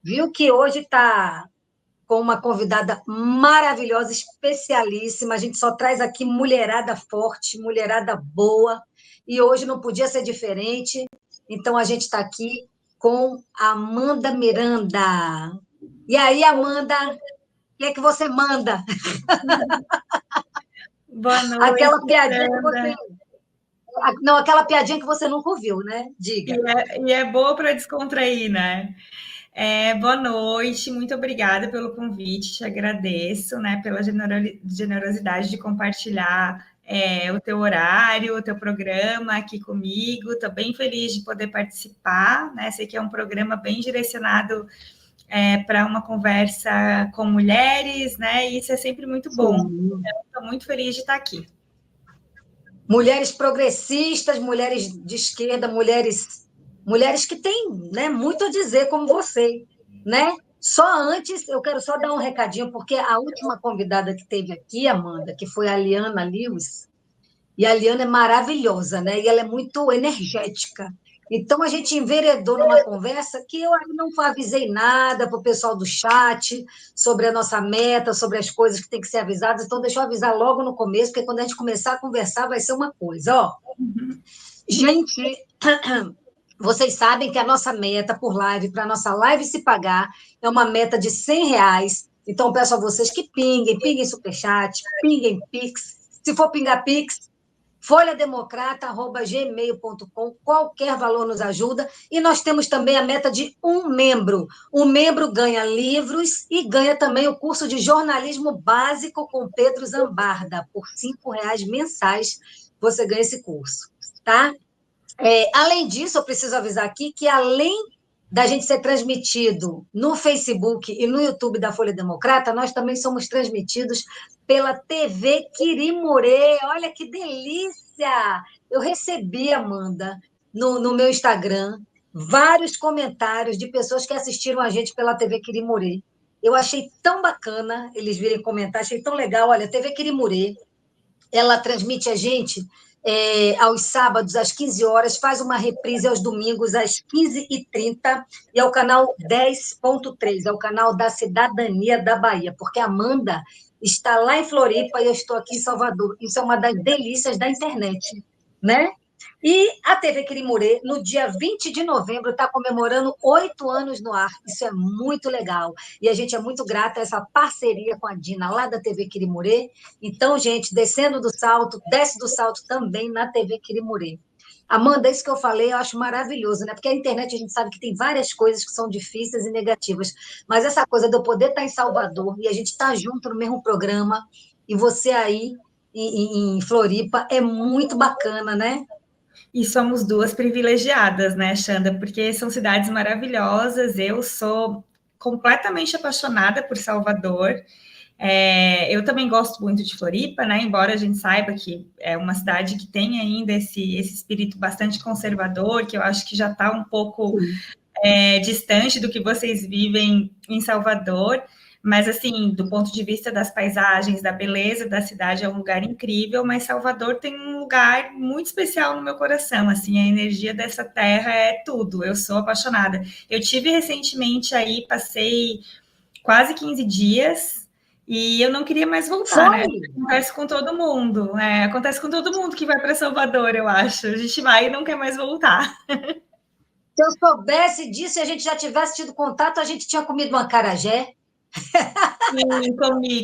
viu que hoje está com uma convidada maravilhosa, especialíssima. A gente só traz aqui mulherada forte, mulherada boa, e hoje não podia ser diferente. Então, a gente está aqui com a Amanda Miranda. E aí, Amanda, o que é que você manda? Boa noite, aquela piadinha que Sandra. Não, aquela piadinha que você nunca ouviu, né? Diga. E é boa para descontrair, né? Boa noite, muito obrigada pelo convite, te agradeço, né, pela generosidade de compartilhar o teu horário, o teu programa aqui comigo. Estou bem feliz de poder participar, né? Sei que é um programa bem direcionado para uma conversa com mulheres, né? E isso é sempre muito bom. Estou muito feliz de estar aqui. Mulheres progressistas, mulheres de esquerda, mulheres que têm, né, muito a dizer, como você, né? Só antes, eu quero só dar um recadinho, porque a última convidada que teve aqui, Amanda, que foi a Liana Lewis, e a Liana é maravilhosa, né? E ela é muito energética. Então, a gente enveredou numa conversa que eu não avisei nada para o pessoal do chat sobre a nossa meta, sobre as coisas que tem que ser avisadas. Então, deixa eu avisar logo no começo, porque quando a gente começar a conversar, vai ser uma coisa. Ó, gente, vocês sabem que a nossa meta por live, para a nossa live se pagar, é uma meta de R$ 100. Então, peço a vocês que pinguem superchat, pinguem Pix. Se for pingar Pix, folhademocrata@gmail.com, qualquer valor nos ajuda. E nós temos também a meta de um membro. O membro ganha livros e ganha também o curso de jornalismo básico com Pedro Zambarda. Por R$ 5 mensais, você ganha esse curso, tá? Além disso, eu preciso avisar aqui que, além da gente ser transmitido no Facebook e no YouTube da Folha Democrata, nós também somos transmitidos pela TV Quirimurê. Olha que delícia! Eu recebi, Amanda, no meu Instagram, vários comentários de pessoas que assistiram a gente pela TV Quirimurê. Eu achei tão bacana eles virem comentar, achei tão legal. Olha, a TV Quirimurê, ela transmite a gente aos sábados, às 15 horas, faz uma reprise aos domingos, às 15h30, e é o canal 10.3, é o canal da Cidadania da Bahia, porque a Amanda está lá em Floripa e eu estou aqui em Salvador. Isso é uma das delícias da internet, né? E a TV Quirimurê, no dia 20 de novembro, está comemorando 8 anos no ar. Isso é muito legal. E a gente é muito grata a essa parceria com a Dina, lá da TV Quirimurê. Então, gente, descendo do salto, desce do salto também na TV Quirimurê. Amanda, isso que eu falei, eu acho maravilhoso, né? Porque a internet, a gente sabe que tem várias coisas que são difíceis e negativas, mas essa coisa de eu poder estar em Salvador e a gente estar junto no mesmo programa, e você aí em Floripa, é muito bacana, né? E somos duas privilegiadas, né, Xanda? Porque são cidades maravilhosas. Eu sou completamente apaixonada por Salvador. Eu também gosto muito de Floripa, né? Embora a gente saiba que é uma cidade que tem ainda esse espírito bastante conservador, que eu acho que já está um pouco distante do que vocês vivem em Salvador. Mas, assim, do ponto de vista das paisagens, da beleza da cidade, é um lugar incrível, mas Salvador tem um lugar muito especial no meu coração, assim, a energia dessa terra é tudo, eu sou apaixonada. Eu tive recentemente aí, passei quase 15 dias, e eu não queria mais voltar, né? Acontece com todo mundo, acontece com todo mundo que vai para Salvador, eu acho. A gente vai e não quer mais voltar. Se eu soubesse disso e a gente já tivesse tido contato, a gente tinha comido um acarajé. Sim,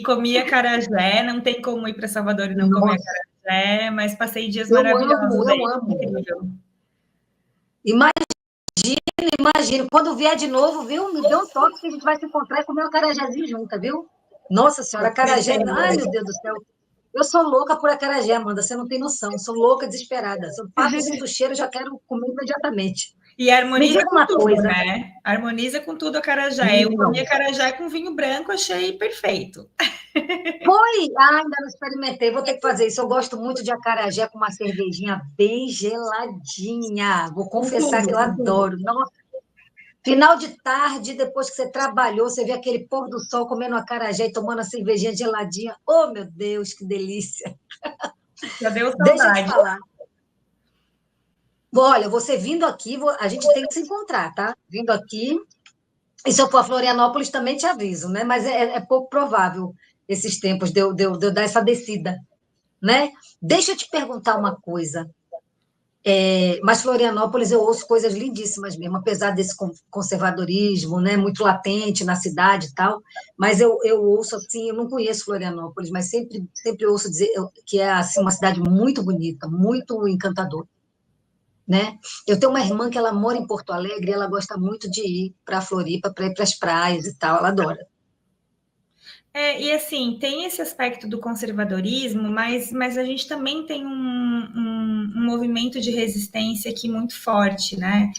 comi acarajé, não tem como ir para Salvador e não comer acarajé, mas passei dias maravilhosos. Eu amo. Incrível. Imagina, quando vier de novo, viu? Me dê um toque que a gente vai se encontrar e comer um acarajézinho junto, viu? Nossa Senhora, acarajé. Ai, meu Deus do céu. Eu sou louca por acarajé, Amanda, você não tem noção. Sou louca, desesperada. Se eu passo, sinto o cheiro, já quero comer imediatamente. E harmoniza com tudo, coisa, né? Harmoniza com tudo a acarajé. Eu comi acarajé com vinho branco, achei perfeito. Foi? Ainda não experimentei, vou ter que fazer isso. Eu gosto muito de acarajé com uma cervejinha bem geladinha. Vou confessar que eu adoro. Nossa. Final de tarde, depois que você trabalhou, você vê aquele pôr do sol comendo acarajé e tomando a cervejinha geladinha. Oh, meu Deus, que delícia! Já deu saudade. Deixa eu te falar. Olha, você vindo aqui, a gente tem que se encontrar, tá? Vindo aqui, E se eu for a Florianópolis, também te aviso, né? Mas é pouco provável esses tempos de eu dar essa descida, né? Deixa eu te perguntar uma coisa. Mas Florianópolis eu ouço coisas lindíssimas mesmo, apesar desse conservadorismo, né, muito latente na cidade e tal, mas eu ouço assim, eu não conheço Florianópolis, mas sempre ouço dizer que é assim, uma cidade muito bonita, muito encantadora, né? Eu tenho uma irmã que ela mora em Porto Alegre e ela gosta muito de ir para Floripa, para ir para as praias e tal, ela adora. E assim, tem esse aspecto do conservadorismo, mas a gente também tem um movimento de resistência aqui muito forte, né?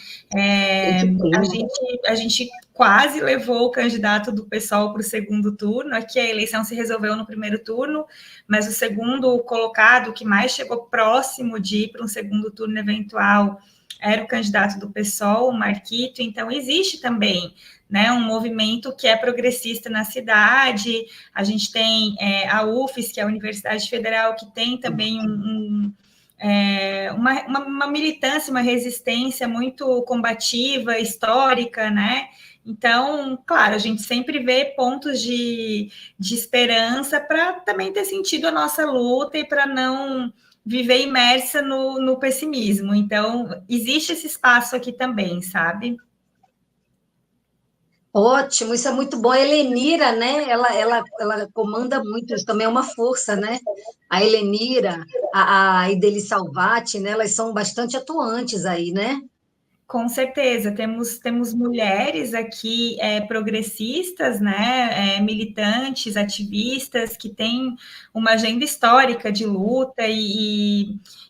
A gente quase levou o candidato do PSOL para o segundo turno. Aqui a eleição se resolveu no primeiro turno, mas o segundo colocado, que mais chegou próximo de ir para um segundo turno eventual, era o candidato do PSOL, o Marquito. Então, existe também, né, um movimento que é progressista na cidade. A gente tem a UFES, que é a Universidade Federal, que tem também uma militância, uma resistência muito combativa, histórica, né? Então, claro, a gente sempre vê pontos de esperança para também ter sentido a nossa luta e para não viver imersa no pessimismo. Então, existe esse espaço aqui também, sabe? Ótimo, isso é muito bom. A Helenira, né? Ela comanda muito, isso também é uma força, né? A Helenira, a Ideli Salvati, né? Elas são bastante atuantes aí, né? Com certeza, temos mulheres aqui progressistas, né, militantes, ativistas, que têm uma agenda histórica de luta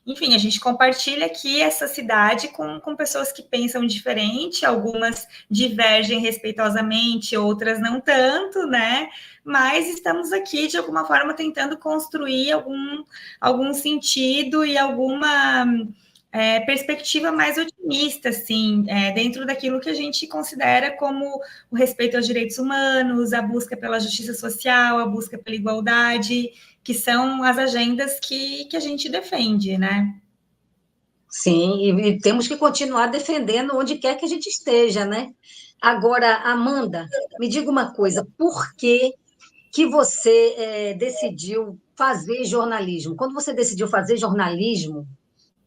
enfim, a gente compartilha aqui essa cidade com pessoas que pensam diferente, algumas divergem respeitosamente, outras não tanto, né, mas estamos aqui, de alguma forma, tentando construir algum sentido e alguma perspectiva mais otimista, assim, dentro daquilo que a gente considera como o respeito aos direitos humanos, a busca pela justiça social, a busca pela igualdade, que são as agendas que a gente defende, né? Sim, e temos que continuar defendendo onde quer que a gente esteja, né? Agora, Amanda, me diga uma coisa, por que você decidiu fazer jornalismo? Quando você decidiu fazer jornalismo,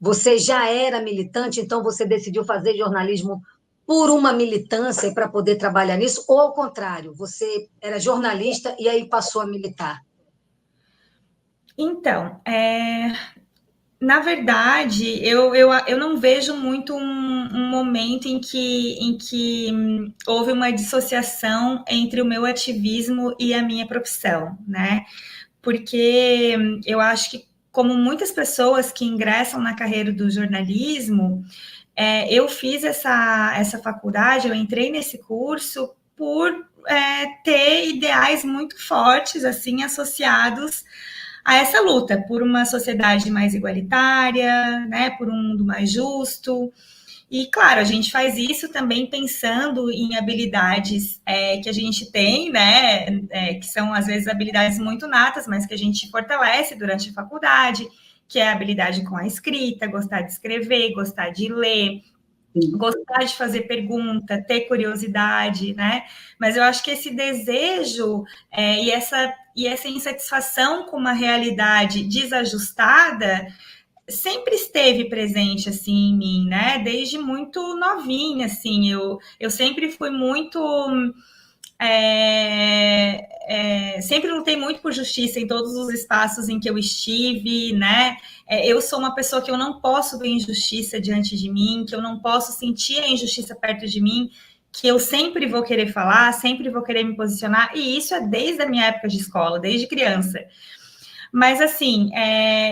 você já era militante, então você decidiu fazer jornalismo por uma militância para poder trabalhar nisso, ou ao contrário, você era jornalista e aí passou a militar? Então, na verdade, eu não vejo muito um momento em que houve uma dissociação entre o meu ativismo e a minha profissão, né? Porque eu acho que, como muitas pessoas que ingressam na carreira do jornalismo, eu fiz essa faculdade, eu entrei nesse curso por ter ideais muito fortes, assim, associados a essa luta por uma sociedade mais igualitária, né, por um mundo mais justo. E, claro, a gente faz isso também pensando em habilidades que a gente tem, né, que são, às vezes, habilidades muito natas, mas que a gente fortalece durante a faculdade, que é a habilidade com a escrita, gostar de escrever, gostar de ler, gostar de fazer pergunta, ter curiosidade, né? Mas eu acho que esse desejo e essa insatisfação com uma realidade desajustada sempre esteve presente assim em mim, né? Desde muito novinha, assim, eu sempre fui muito sempre lutei muito por justiça em todos os espaços em que eu estive, né? Eu sou uma pessoa que eu não posso ver injustiça diante de mim, que eu não posso sentir a injustiça perto de mim, que eu sempre vou querer falar, sempre vou querer me posicionar, e isso é desde a minha época de escola, desde criança. Mas, assim,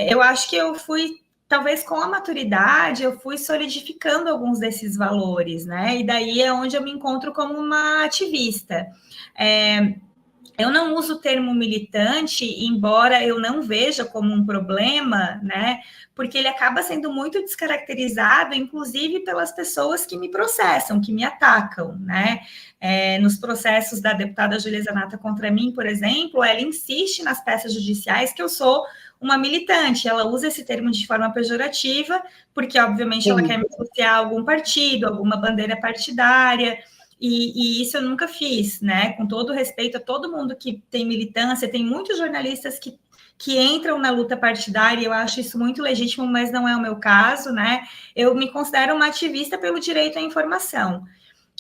eu acho que eu fui, talvez com a maturidade, eu fui solidificando alguns desses valores, né? E daí é onde eu me encontro como uma ativista. Eu não uso o termo militante, embora eu não veja como um problema, né? Porque ele acaba sendo muito descaracterizado, inclusive pelas pessoas que me processam, que me atacam, né? Nos processos da deputada Júlia Zanata contra mim, por exemplo, ela insiste nas peças judiciais que eu sou uma militante. Ela usa esse termo de forma pejorativa, porque, obviamente, ela quer me associar a algum partido, alguma bandeira partidária. E isso eu nunca fiz, né? Com todo respeito a todo mundo que tem militância, tem muitos jornalistas que entram na luta partidária, e eu acho isso muito legítimo, mas não é o meu caso, né? Eu me considero uma ativista pelo direito à informação.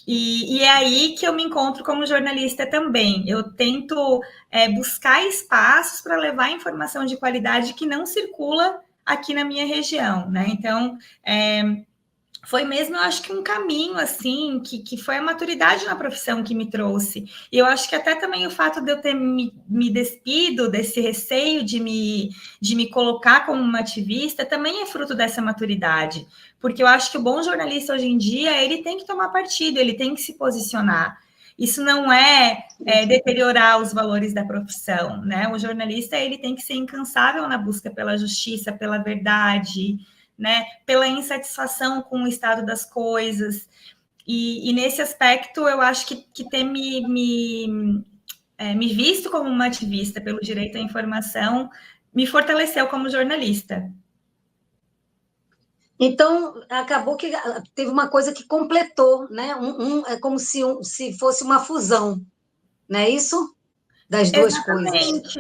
E é aí que eu me encontro como jornalista também. Eu tento buscar espaços para levar informação de qualidade que não circula aqui na minha região, né? Então, foi mesmo, eu acho que um caminho, assim, que foi a maturidade na profissão que me trouxe. E eu acho que até também o fato de eu ter me despido desse receio de me colocar como uma ativista também é fruto dessa maturidade. Porque eu acho que o bom jornalista hoje em dia, ele tem que tomar partido, ele tem que se posicionar. Isso não deteriorar os valores da profissão, né? O jornalista, ele tem que ser incansável na busca pela justiça, pela verdade, né, pela insatisfação com o estado das coisas. E nesse aspecto, eu acho que ter me visto como uma ativista pelo direito à informação me fortaleceu como jornalista. Então, acabou que teve uma coisa que completou, né? É como se fosse uma fusão, não é isso? Das duas coisas. Exatamente.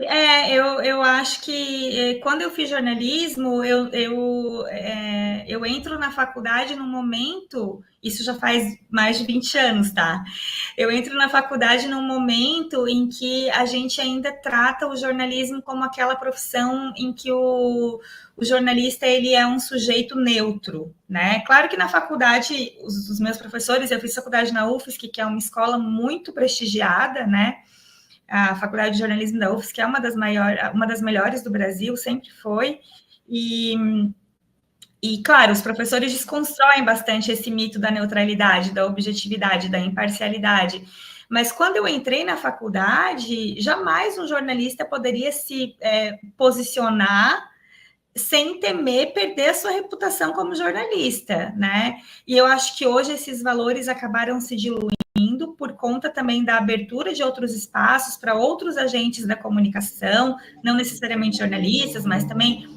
Eu acho que quando eu fiz jornalismo, eu entro na faculdade num momento, isso já faz mais de 20 anos, tá? Eu entro na faculdade num momento em que a gente ainda trata o jornalismo como aquela profissão em que o jornalista ele é um sujeito neutro, né? Claro que na faculdade, os meus professores, eu fiz faculdade na UFSC, que é uma escola muito prestigiada, né? A Faculdade de Jornalismo da UFSC, que é uma das melhores do Brasil, sempre foi, e, claro, os professores desconstroem bastante esse mito da neutralidade, da objetividade, da imparcialidade. Mas quando eu entrei na faculdade, jamais um jornalista poderia se posicionar sem temer perder a sua reputação como jornalista, né? E eu acho que hoje esses valores acabaram se diluindo por conta também da abertura de outros espaços para outros agentes da comunicação, não necessariamente jornalistas, mas também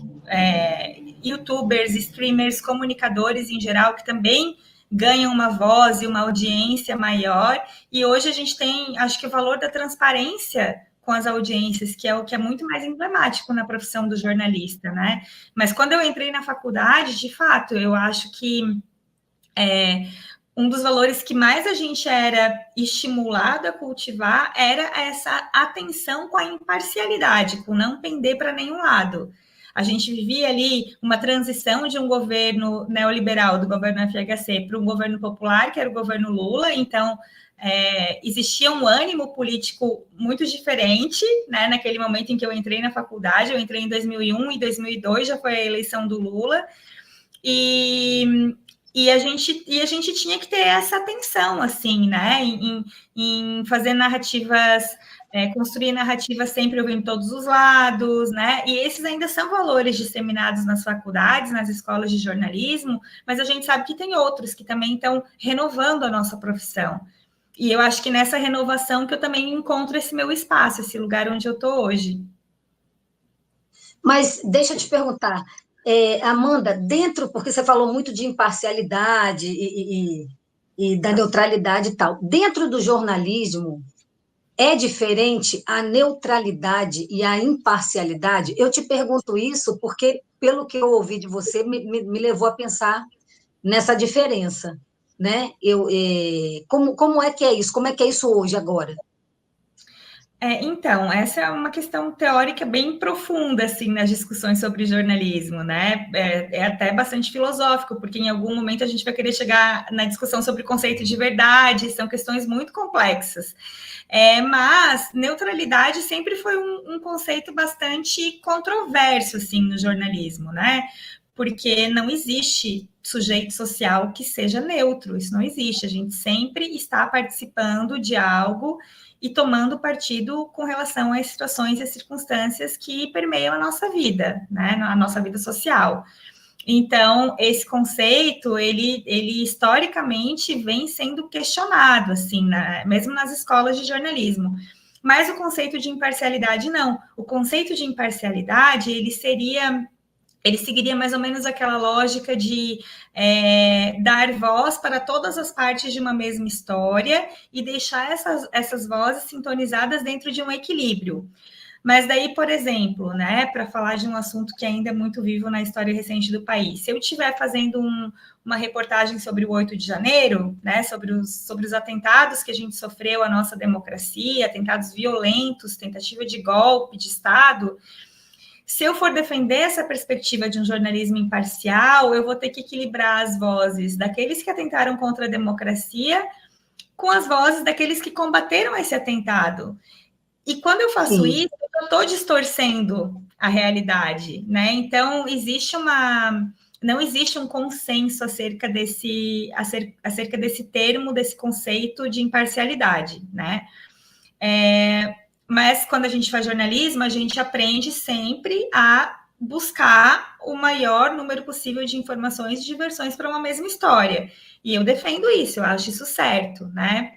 youtubers, streamers, comunicadores em geral, que também ganham uma voz e uma audiência maior. E hoje a gente tem, acho que o valor da transparência com as audiências, que é o que é muito mais emblemático na profissão do jornalista, né? Mas quando eu entrei na faculdade, de fato, eu acho que um dos valores que mais a gente era estimulado a cultivar era essa atenção com a imparcialidade, com não pender para nenhum lado. A gente vivia ali uma transição de um governo neoliberal, do governo FHC, para um governo popular, que era o governo Lula, então existia um ânimo político muito diferente, né, naquele momento em que eu entrei na faculdade. Eu entrei em 2001 e 2002 já foi a eleição do Lula, e a gente tinha que ter essa atenção, assim, né, em fazer narrativas, construir narrativas sempre ouvindo todos os lados, né, e esses ainda são valores disseminados nas faculdades, nas escolas de jornalismo, mas a gente sabe que tem outros que também estão renovando a nossa profissão. E eu acho que nessa renovação que eu também encontro esse meu espaço, esse lugar onde eu estou hoje. Mas deixa eu te perguntar, Amanda, porque você falou muito de imparcialidade e da neutralidade e tal, dentro do jornalismo, é diferente a neutralidade e a imparcialidade? Eu te pergunto isso porque, pelo que eu ouvi de você, me levou a pensar nessa diferença, né? Como é que é isso? Como é que é isso hoje, agora? Então, essa é uma questão teórica bem profunda, assim, nas discussões sobre jornalismo, né? É até bastante filosófico, porque em algum momento a gente vai querer chegar na discussão sobre o conceito de verdade, são questões muito complexas. Mas neutralidade sempre foi um conceito bastante controverso, assim, no jornalismo, né? Porque não existe sujeito social que seja neutro, isso não existe. A gente sempre está participando de algo e tomando partido com relação às situações e às circunstâncias que permeiam a nossa vida, né? A nossa vida social. Então, esse conceito, ele historicamente vem sendo questionado, assim, mesmo nas escolas de jornalismo. Mas o conceito de imparcialidade, não. O conceito de imparcialidade, ele seria ele seguiria mais ou menos aquela lógica de dar voz para todas as partes de uma mesma história e deixar essas vozes sintonizadas dentro de um equilíbrio. Mas daí, por exemplo, né, para falar de um assunto que ainda é muito vivo na história recente do país, se eu estiver fazendo uma reportagem sobre o 8 de janeiro, né, sobre os atentados que a gente sofreu à nossa democracia, atentados violentos, tentativa de golpe de Estado, se eu for defender essa perspectiva de um jornalismo imparcial, eu vou ter que equilibrar as vozes daqueles que atentaram contra a democracia com as vozes daqueles que combateram esse atentado. E quando eu faço Sim. isso, eu estou distorcendo a realidade, né? Então, não existe um consenso acerca desse termo, desse conceito de imparcialidade, né? Mas quando a gente faz jornalismo, a gente aprende sempre a buscar o maior número possível de informações e de versões para uma mesma história. E eu defendo isso, eu acho isso certo, né?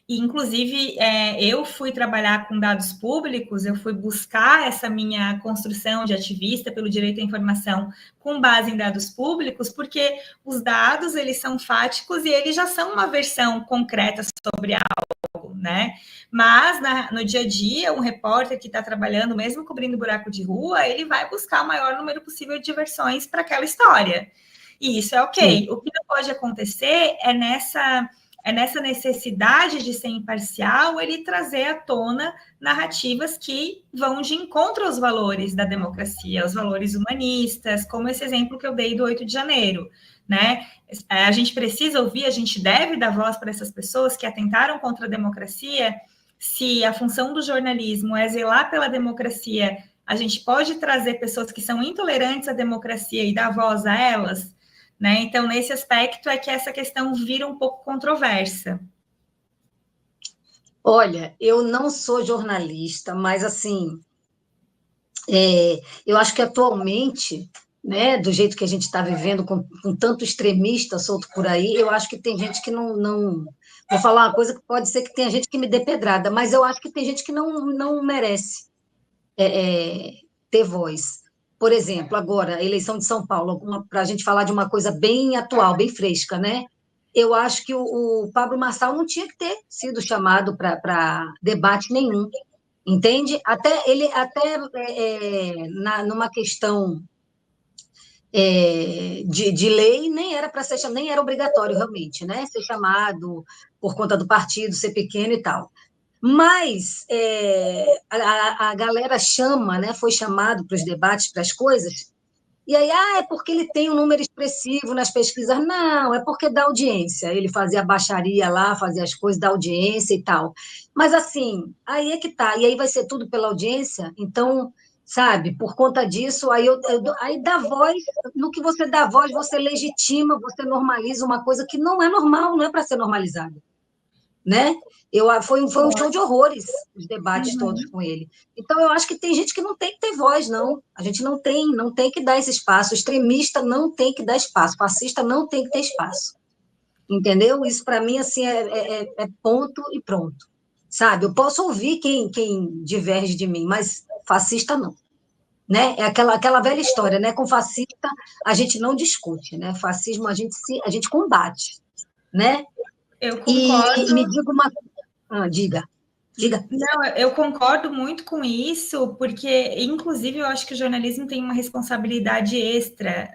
E, inclusive, eu fui trabalhar com dados públicos, eu fui buscar essa minha construção de ativista pelo direito à informação com base em dados públicos, porque os dados, eles são fáticos e eles já são uma versão concreta sobre algo, né? Mas, no dia a dia, um repórter que está trabalhando, mesmo cobrindo buraco de rua, ele vai buscar o maior número possível de versões para aquela história. E isso é ok. Sim. O que não pode acontecer é nessa necessidade de ser imparcial, ele trazer à tona narrativas que vão de encontro aos valores da democracia, aos valores humanistas, como esse exemplo que eu dei do 8 de janeiro, né? A gente precisa ouvir, a gente deve dar voz para essas pessoas que atentaram contra a democracia. Se a função do jornalismo é zelar pela democracia, a gente pode trazer pessoas que são intolerantes à democracia e dar voz a elas, né? Então, nesse aspecto é que essa questão vira um pouco controversa. Olha, eu não sou jornalista, mas assim, eu acho que atualmente, né, do jeito que a gente está vivendo, com tanto extremista solto por aí, eu acho que tem gente que não. Vou falar uma coisa que pode ser que tenha gente que me dê pedrada, mas eu acho que tem gente que não merece ter voz. Por exemplo, agora, a eleição de São Paulo, para a gente falar de uma coisa bem atual, bem fresca, né? Eu acho que o Pablo Marçal não tinha que ter sido chamado para debate nenhum, entende? Numa questão de lei, nem era para ser chamado, nem era obrigatório realmente, né? Ser chamado por conta do partido, ser pequeno e tal. Mas a galera chama, né? Foi chamado para os debates, para as coisas, e aí, é porque ele tem um número expressivo nas pesquisas. Não, é porque dá audiência. Ele fazia a baixaria lá, fazia as coisas da audiência e tal. Mas, assim, aí é que tá. E aí vai ser tudo pela audiência? Então, sabe, por conta disso, aí dá voz. No que você dá voz, você legitima, você normaliza uma coisa que não é normal, não é para ser normalizada, né? Foi um show de horrores, os debates todos com ele. Então, eu acho que tem gente que não tem que ter voz, não. A gente não tem que dar esse espaço. O extremista não tem que dar espaço. O fascista não tem que ter espaço. Entendeu? Isso, para mim, assim, é ponto e pronto. Sabe? Eu posso ouvir quem diverge de mim, mas fascista não. Né? É aquela velha história, né? Com fascista a gente não discute, né? Fascismo a gente combate, né? Eu E me concordo. diga uma diga. Não, eu concordo muito com isso, porque, inclusive, eu acho que o jornalismo tem uma responsabilidade extra,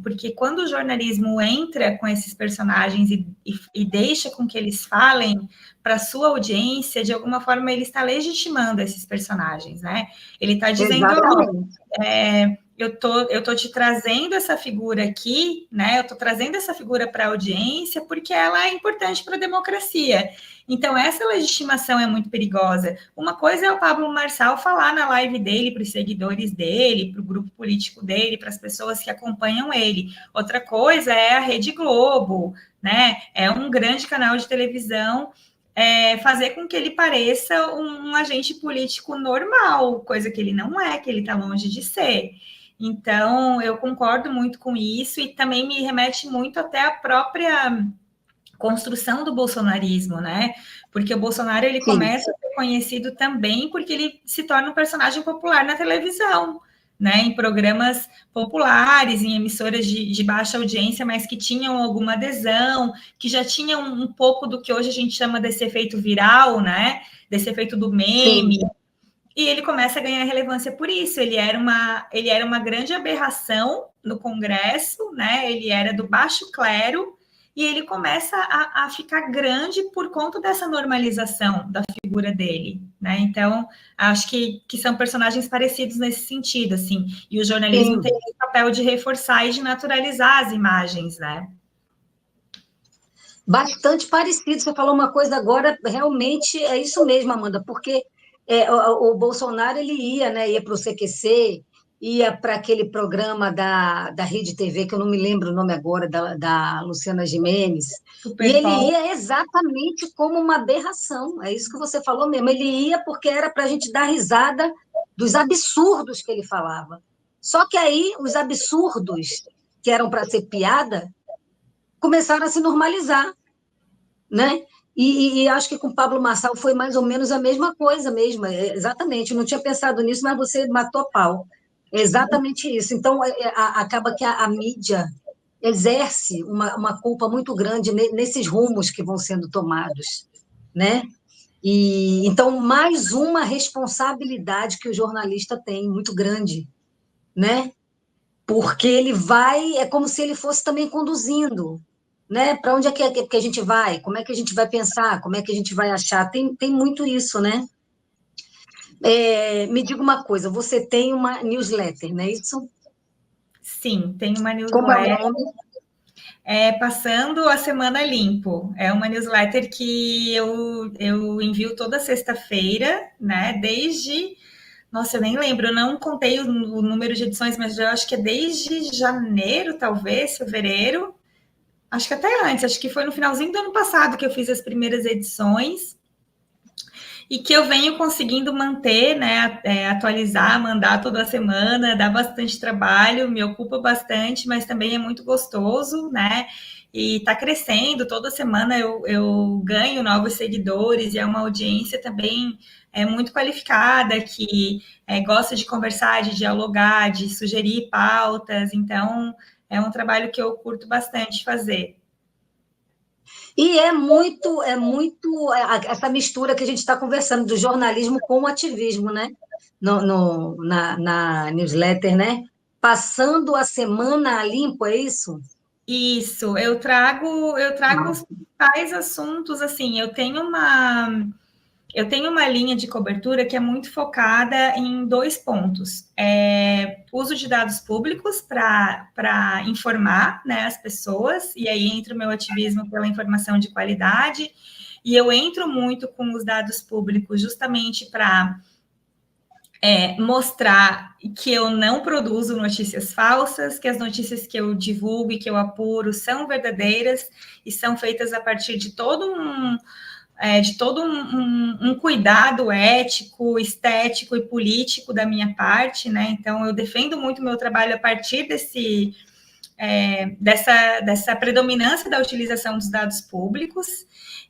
porque quando o jornalismo entra com esses personagens e deixa com que eles falem para a sua audiência, de alguma forma ele está legitimando esses personagens, né? Ele está dizendo, eu tô te trazendo essa figura aqui, né? Eu tô trazendo essa figura para a audiência porque ela é importante para a democracia. Então, essa legitimação é muito perigosa. Uma coisa é o Pablo Marçal falar na live dele para os seguidores dele, para o grupo político dele, para as pessoas que acompanham ele. Outra coisa é a Rede Globo, né? É um grande canal de televisão, fazer com que ele pareça um agente político normal, coisa que ele não é, que ele está longe de ser. Então, eu concordo muito com isso e também me remete muito até a própria construção do bolsonarismo, né? Porque o Bolsonaro, ele Sim. começa a ser conhecido também porque ele se torna um personagem popular na televisão, né, em programas populares, em emissoras de baixa audiência, mas que tinham alguma adesão, que já tinham um pouco do que hoje a gente chama desse efeito viral, né, desse efeito do meme. Sim. E ele começa a ganhar relevância por isso. Ele era uma grande aberração no Congresso, né? Ele era do baixo clero, e ele começa a ficar grande por conta dessa normalização da figura dele, né? Então, acho que são personagens parecidos nesse sentido, assim. E o jornalismo Sim. tem o papel de reforçar e de naturalizar as imagens, né? Bastante parecido. Você falou uma coisa agora, realmente é isso mesmo, Amanda, porque o Bolsonaro ele ia, né? Ia para o CQC, ia para aquele programa da Rede TV, que eu não me lembro o nome agora, da Luciana Gimenez, e ele ia exatamente como uma aberração, é isso que você falou mesmo, ele ia porque era para a gente dar risada dos absurdos que ele falava. Só que aí, os absurdos, que eram para ser piada, começaram a se normalizar, né? E acho que com Pablo Marçal foi mais ou menos a mesma coisa mesmo, exatamente. Eu não tinha pensado nisso, mas você matou a pau. É exatamente isso. Então, acaba que a mídia exerce uma culpa muito grande nesses rumos que vão sendo tomados, né? E então, mais uma responsabilidade que o jornalista tem, muito grande, né? Porque ele vai, é como se ele fosse também conduzindo, né? Para onde é que a gente vai? Como é que a gente vai pensar? Como é que a gente vai achar? Tem muito isso, né? Me diga uma coisa, você tem uma newsletter, não é isso? Sim, tem uma newsletter. Como é o nome? Passando a Semana Limpo. É uma newsletter que eu envio toda sexta-feira, né? Desde... Nossa, eu nem lembro, eu não contei o número de edições, mas eu acho que é desde janeiro, talvez, fevereiro. Acho que até antes, acho que foi no finalzinho do ano passado que eu fiz as primeiras edições. E que eu venho conseguindo manter, né, atualizar, mandar toda semana, dá bastante trabalho, me ocupa bastante, mas também é muito gostoso, né, e está crescendo, toda semana eu ganho novos seguidores, e é uma audiência também muito qualificada, que gosta de conversar, de dialogar, de sugerir pautas, então é um trabalho que eu curto bastante fazer. E é muito essa mistura que a gente está conversando do jornalismo com o ativismo, né? Na newsletter, né? Passando a semana a limpo, é isso? Isso, eu trago os principais assuntos, assim, eu tenho uma linha de cobertura que é muito focada em 2 pontos. Uso de dados públicos para informar, né, as pessoas, e aí entra o meu ativismo pela informação de qualidade, e eu entro muito com os dados públicos justamente para mostrar que eu não produzo notícias falsas, que as notícias que eu divulgo e que eu apuro são verdadeiras e são feitas a partir de todo um cuidado ético, estético e político da minha parte, né? Então, eu defendo muito meu trabalho a partir dessa predominância da utilização dos dados públicos.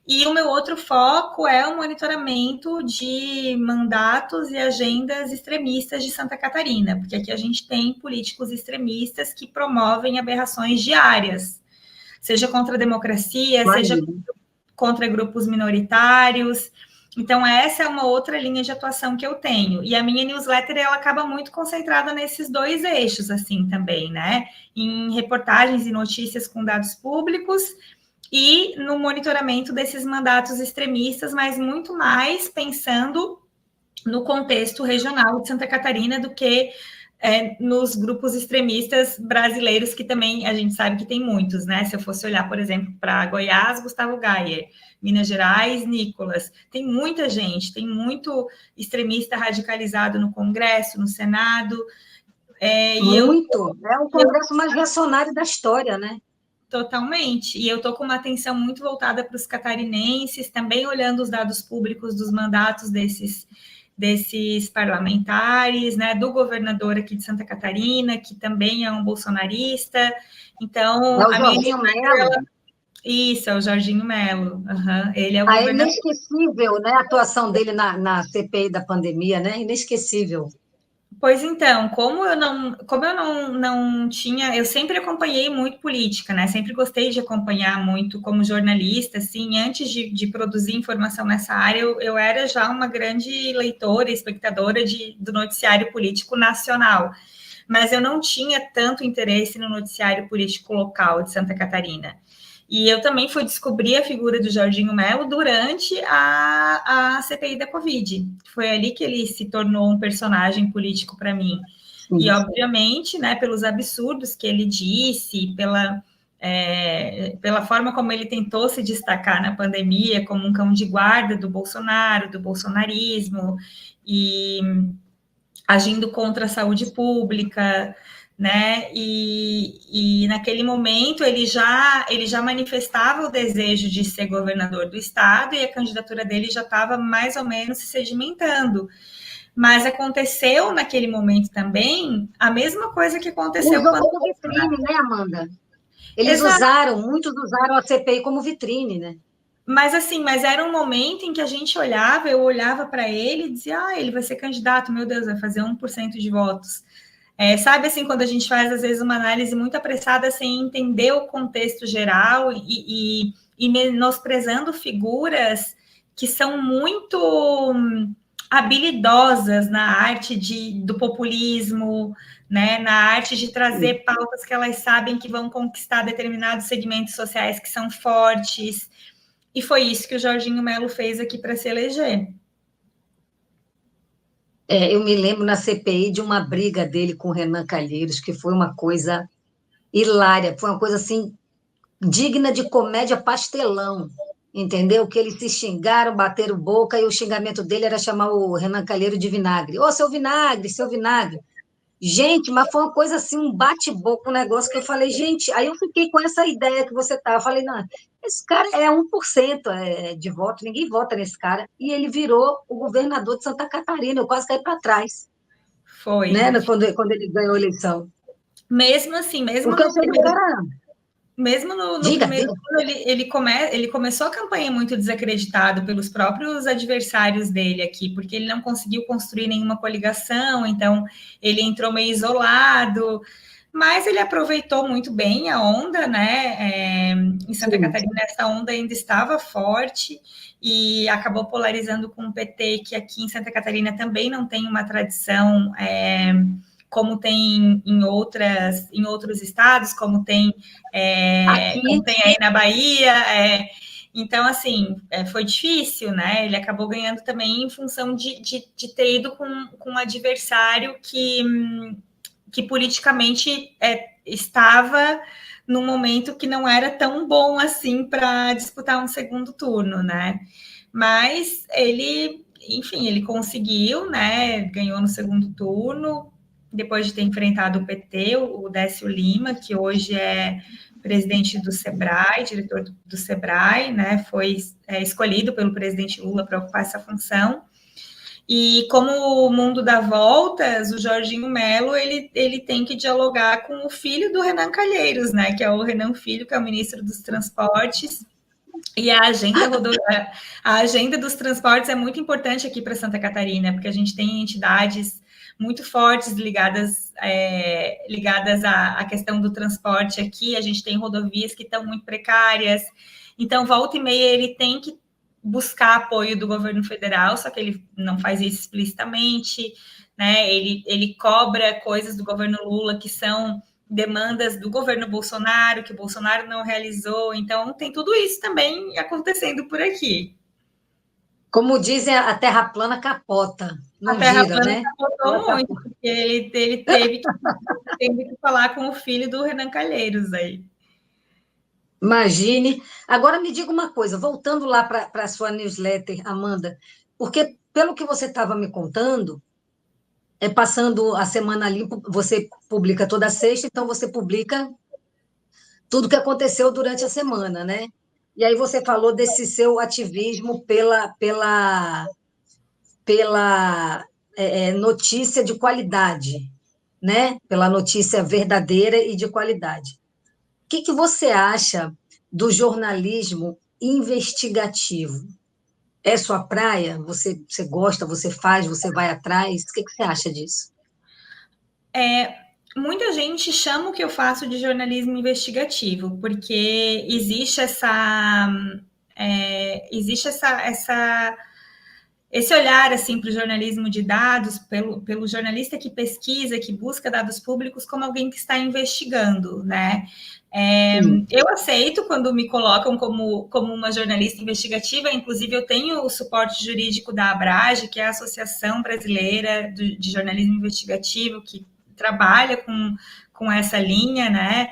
E o meu outro foco é o monitoramento de mandatos e agendas extremistas de Santa Catarina, porque aqui a gente tem políticos extremistas que promovem aberrações diárias, seja contra a democracia, seja contra grupos minoritários. Então, essa é uma outra linha de atuação que eu tenho. E a minha newsletter, ela acaba muito concentrada nesses 2 eixos, assim, também, né? Em reportagens e notícias com dados públicos e no monitoramento desses mandatos extremistas, mas muito mais pensando no contexto regional de Santa Catarina do que nos grupos extremistas brasileiros, que também a gente sabe que tem muitos, né? Se eu fosse olhar, por exemplo, para Goiás, Gustavo Gayer, Minas Gerais, Nicolas, tem muita gente, tem muito extremista radicalizado no Congresso, no Senado. É o Congresso mais reacionário da história, né? Totalmente. E eu estou com uma atenção muito voltada para os catarinenses, também olhando os dados públicos dos mandatos desses parlamentares, né, do governador aqui de Santa Catarina, que também é um bolsonarista. Então, é o Jorginho Melo. Isso, é o Jorginho Melo. Uhum. Ele é o governador. É inesquecível, né, a atuação dele na CPI da pandemia, né? Inesquecível. Pois então, como eu não tinha, eu sempre acompanhei muito política, né? Sempre gostei de acompanhar muito como jornalista, assim, antes de produzir informação nessa área, eu era já uma grande leitora e espectadora do noticiário político nacional, mas eu não tinha tanto interesse no noticiário político local de Santa Catarina. E eu também fui descobrir a figura do Jorginho Melo durante a CPI da Covid. Foi ali que ele se tornou um personagem político para mim. E, obviamente, né, pelos absurdos que ele disse, pela forma como ele tentou se destacar na pandemia como um cão de guarda do Bolsonaro, do bolsonarismo, e agindo contra a saúde pública, né? E naquele momento ele já manifestava o desejo de ser governador do estado e a candidatura dele já estava mais ou menos se sedimentando. Mas aconteceu naquele momento também a mesma coisa que aconteceu Usou quando como vitrine, né, Amanda? Eles Exato. muitos usaram a CPI como vitrine, né? Mas era um momento em que a gente olhava, eu olhava para ele e dizia, ele vai ser candidato, meu Deus, vai fazer 1% de votos. Sabe, assim, quando a gente faz, às vezes, uma análise muito apressada, sem entender o contexto geral e menosprezando figuras que são muito habilidosas na arte do populismo, né, na arte de trazer pautas que elas sabem que vão conquistar determinados segmentos sociais que são fortes. E foi isso que o Jorginho Melo fez aqui para se eleger. Eu me lembro na CPI de uma briga dele com o Renan Calheiros, que foi uma coisa hilária, foi uma coisa assim, digna de comédia pastelão, entendeu? Que eles se xingaram, bateram boca, e o xingamento dele era chamar o Renan Calheiro de vinagre. Ô, seu vinagre, seu vinagre. Gente, mas foi uma coisa assim, um bate-boca, um negócio que eu falei, gente, aí eu fiquei com essa ideia que você tá. Eu falei, não, esse cara é 1% de voto, ninguém vota nesse cara. E ele virou o governador de Santa Catarina, eu quase caí para trás, Foi. né, quando ele ganhou a eleição. Mesmo assim, mesmo Porque eu no sei do primeiro cara. Mesmo no Diga, primeiro diga. turno, ele começou a campanha muito desacreditado pelos próprios adversários dele aqui, porque ele não conseguiu construir nenhuma coligação, então ele entrou meio isolado, mas ele aproveitou muito bem a onda, né? Em Santa Sim. Catarina, essa onda ainda estava forte e acabou polarizando com o PT, que aqui em Santa Catarina também não tem uma tradição. Como tem em outros estados, como tem Aqui, aí na Bahia. Então, assim, foi difícil, né? Ele acabou ganhando também em função de ter ido com um adversário que politicamente estava num momento que não era tão bom assim para disputar um segundo turno, né? Mas enfim, ele conseguiu, né? Ganhou no segundo turno, depois de ter enfrentado o PT, o Décio Lima, que hoje é presidente do SEBRAE, diretor do SEBRAE, né? Foi escolhido pelo presidente Lula para ocupar essa função. E como o mundo dá voltas, o Jorginho Melo ele tem que dialogar com o filho do Renan Calheiros, né? Que é o Renan Filho, que é o ministro dos Transportes. E a agenda dos transportes é muito importante aqui para Santa Catarina, porque a gente tem entidades muito fortes ligadas à questão do transporte aqui, a gente tem rodovias que estão muito precárias, então volta e meia ele tem que buscar apoio do governo federal, só que ele não faz isso explicitamente, né? Ele cobra coisas do governo Lula que são demandas do governo Bolsonaro, que o Bolsonaro não realizou. Então, tem tudo isso também acontecendo por aqui. como dizem, a terra plana capota, A não terra gira, plana né? capotou muito, porque ele teve que falar com o filho do Renan Calheiros aí. Imagine. Agora me diga uma coisa, voltando lá para a sua newsletter, Amanda, porque pelo que você estava me contando, passando a semana limpo, você publica toda sexta, então você publica tudo que aconteceu durante a semana, né? E aí você falou desse seu ativismo pela notícia de qualidade, né? Pela notícia verdadeira e de qualidade. O que você acha do jornalismo investigativo? É sua praia? Você gosta, você faz, você vai atrás? O que você acha disso? Muita gente chama o que eu faço de jornalismo investigativo, porque existe esse olhar assim para o jornalismo de dados, pelo jornalista que pesquisa, que busca dados públicos, como alguém que está investigando, né? Eu aceito quando me colocam como uma jornalista investigativa, inclusive eu tenho o suporte jurídico da Abrage, que é a Associação Brasileira de Jornalismo Investigativo, que trabalha com essa linha, né?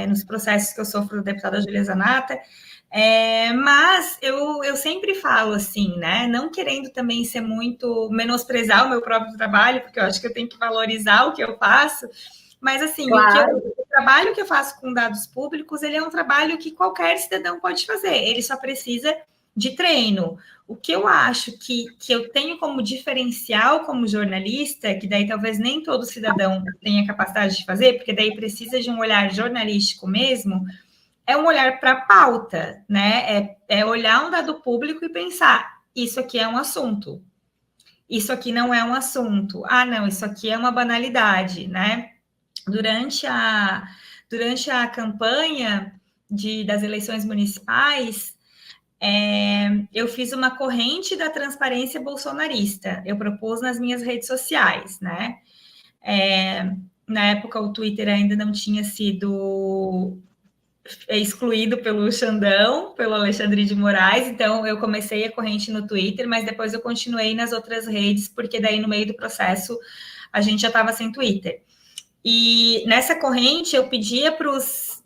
Nos processos que eu sofro do deputada Júlia Zanata. Mas eu sempre falo assim, né? Não querendo também ser muito menosprezar o meu próprio trabalho, porque eu acho que eu tenho que valorizar o que eu faço. Mas assim, Claro. o trabalho que eu faço com dados públicos, ele é um trabalho que qualquer cidadão pode fazer. Ele só precisa de treino. O que eu acho que eu tenho como diferencial como jornalista, que daí talvez nem todo cidadão tenha capacidade de fazer, porque daí precisa de um olhar jornalístico mesmo, é um olhar para a pauta, né? É olhar um dado público e pensar: isso aqui é um assunto, isso aqui não é um assunto, ah, não, isso aqui é uma banalidade, né? Durante a campanha das eleições municipais, eu fiz uma corrente da transparência bolsonarista. Eu propus nas minhas redes sociais, né? Na época, o Twitter ainda não tinha sido excluído pelo Xandão, pelo Alexandre de Moraes, então eu comecei a corrente no Twitter, mas depois eu continuei nas outras redes, porque daí no meio do processo a gente já estava sem Twitter. E nessa corrente eu pedia para os